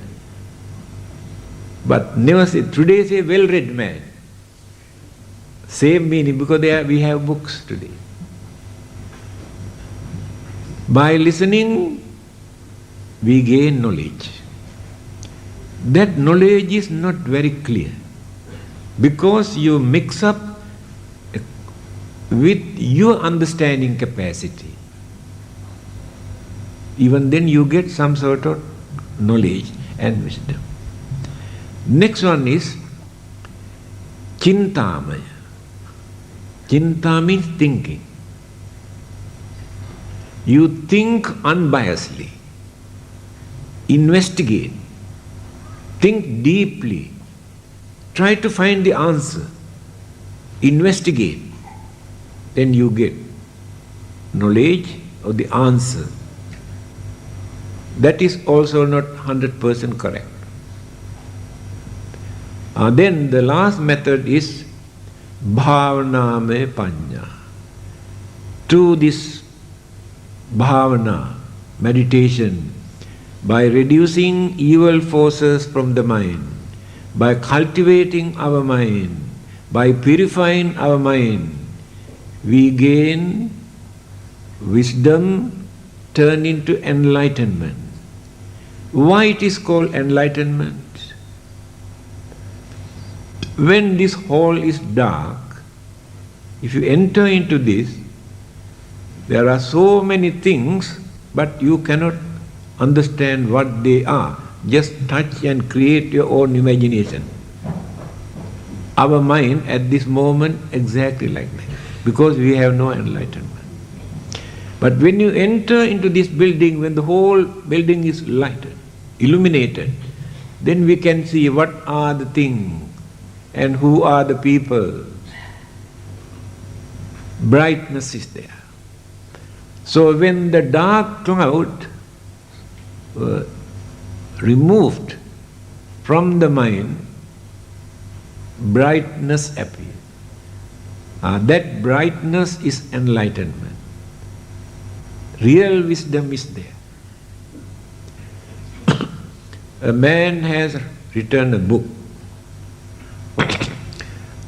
But never say, today say well-read man. Same meaning because we have books today. By listening, we gain knowledge. That knowledge is not very clear because you mix up with your understanding capacity. Even then you get some sort of knowledge and wisdom. Next one is Chintamaya. Chinta means thinking. You think unbiasedly. Investigate. Think deeply. Try to find the answer. Investigate. Then you get knowledge of the answer. That is also not 100% correct. Then the last method is Bhavaname Panya. To this bhavana, meditation, by reducing evil forces from the mind, by cultivating our mind, by purifying our mind, we gain wisdom, turn into enlightenment. Why it is called enlightenment? When this hall is dark, if you enter into this, there are so many things, but you cannot understand what they are. Just touch and create your own imagination. Our mind at this moment exactly like that, because we have no enlightenment. But when you enter into this building, when the whole building is lighted, illuminated, then we can see what are the things and who are the people. Brightness is there. So when the dark cloud removed from the mind, brightness appears. That brightness is enlightenment. Real wisdom is there. A man has written a book,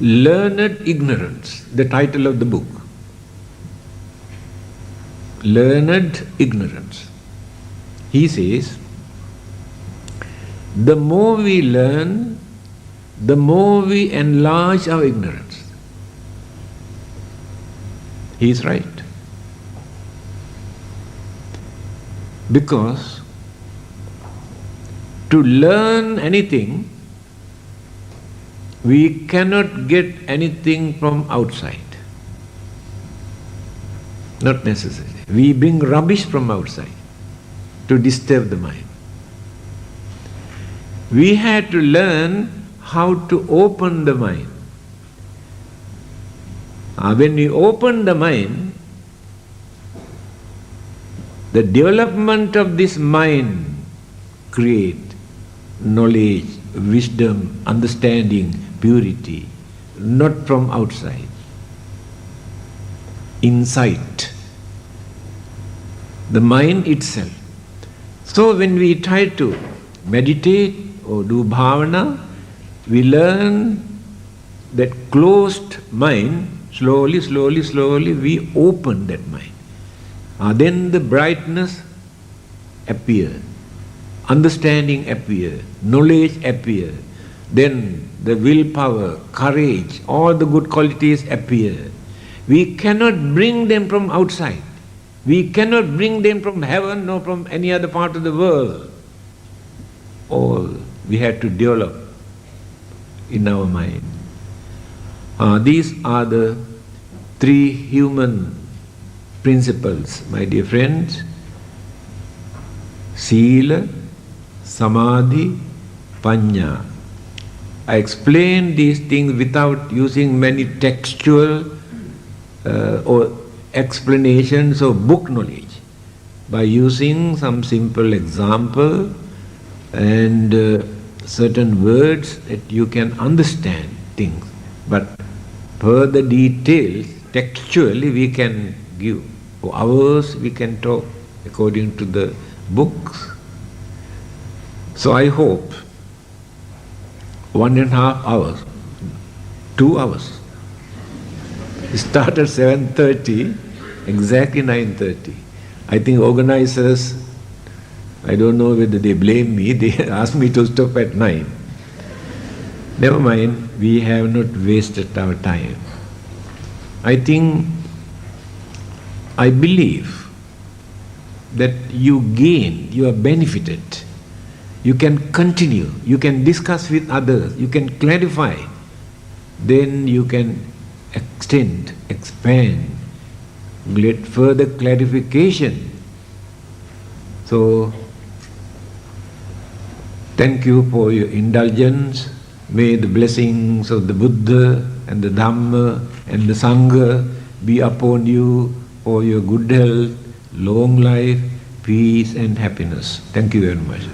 Learned Ignorance, the title of the book. Learned Ignorance. He says, the more we learn, the more we enlarge our ignorance. He is right. Because to learn anything, we cannot get anything from outside. Not necessary. We bring rubbish from outside to disturb the mind. We had to learn how to open the mind. When we open the mind, the development of this mind create knowledge, wisdom, understanding, purity, not from outside. Insight. The mind itself. So when we try to meditate or do bhavana, we learn that closed mind, slowly we open that mind. Then the brightness appears, understanding appears, knowledge appears, then the willpower, courage, all the good qualities appear. We cannot bring them from outside. We cannot bring them from heaven nor from any other part of the world. All we have to develop in our mind. These are the three human principles, my dear friends. Sila, Samadhi, Panya. I explain these things without using many textual or explanations of book knowledge, by using some simple example and certain words that you can understand things. But further details, textually we can give. For hours we can talk according to the books. So I hope 1.5 hours, 2 hours. It started 7:30, exactly 9:30. I think organizers, I don't know whether they blame me, they asked me to stop at 9. Never mind, we have not wasted our time. I believe that you gain, you are benefited. You can continue, you can discuss with others, you can clarify. Then you can extend, expand, get further clarification. So, thank you for your indulgence. May the blessings of the Buddha and the Dhamma and the Sangha be upon you for your good health, long life, peace and happiness. Thank you very much.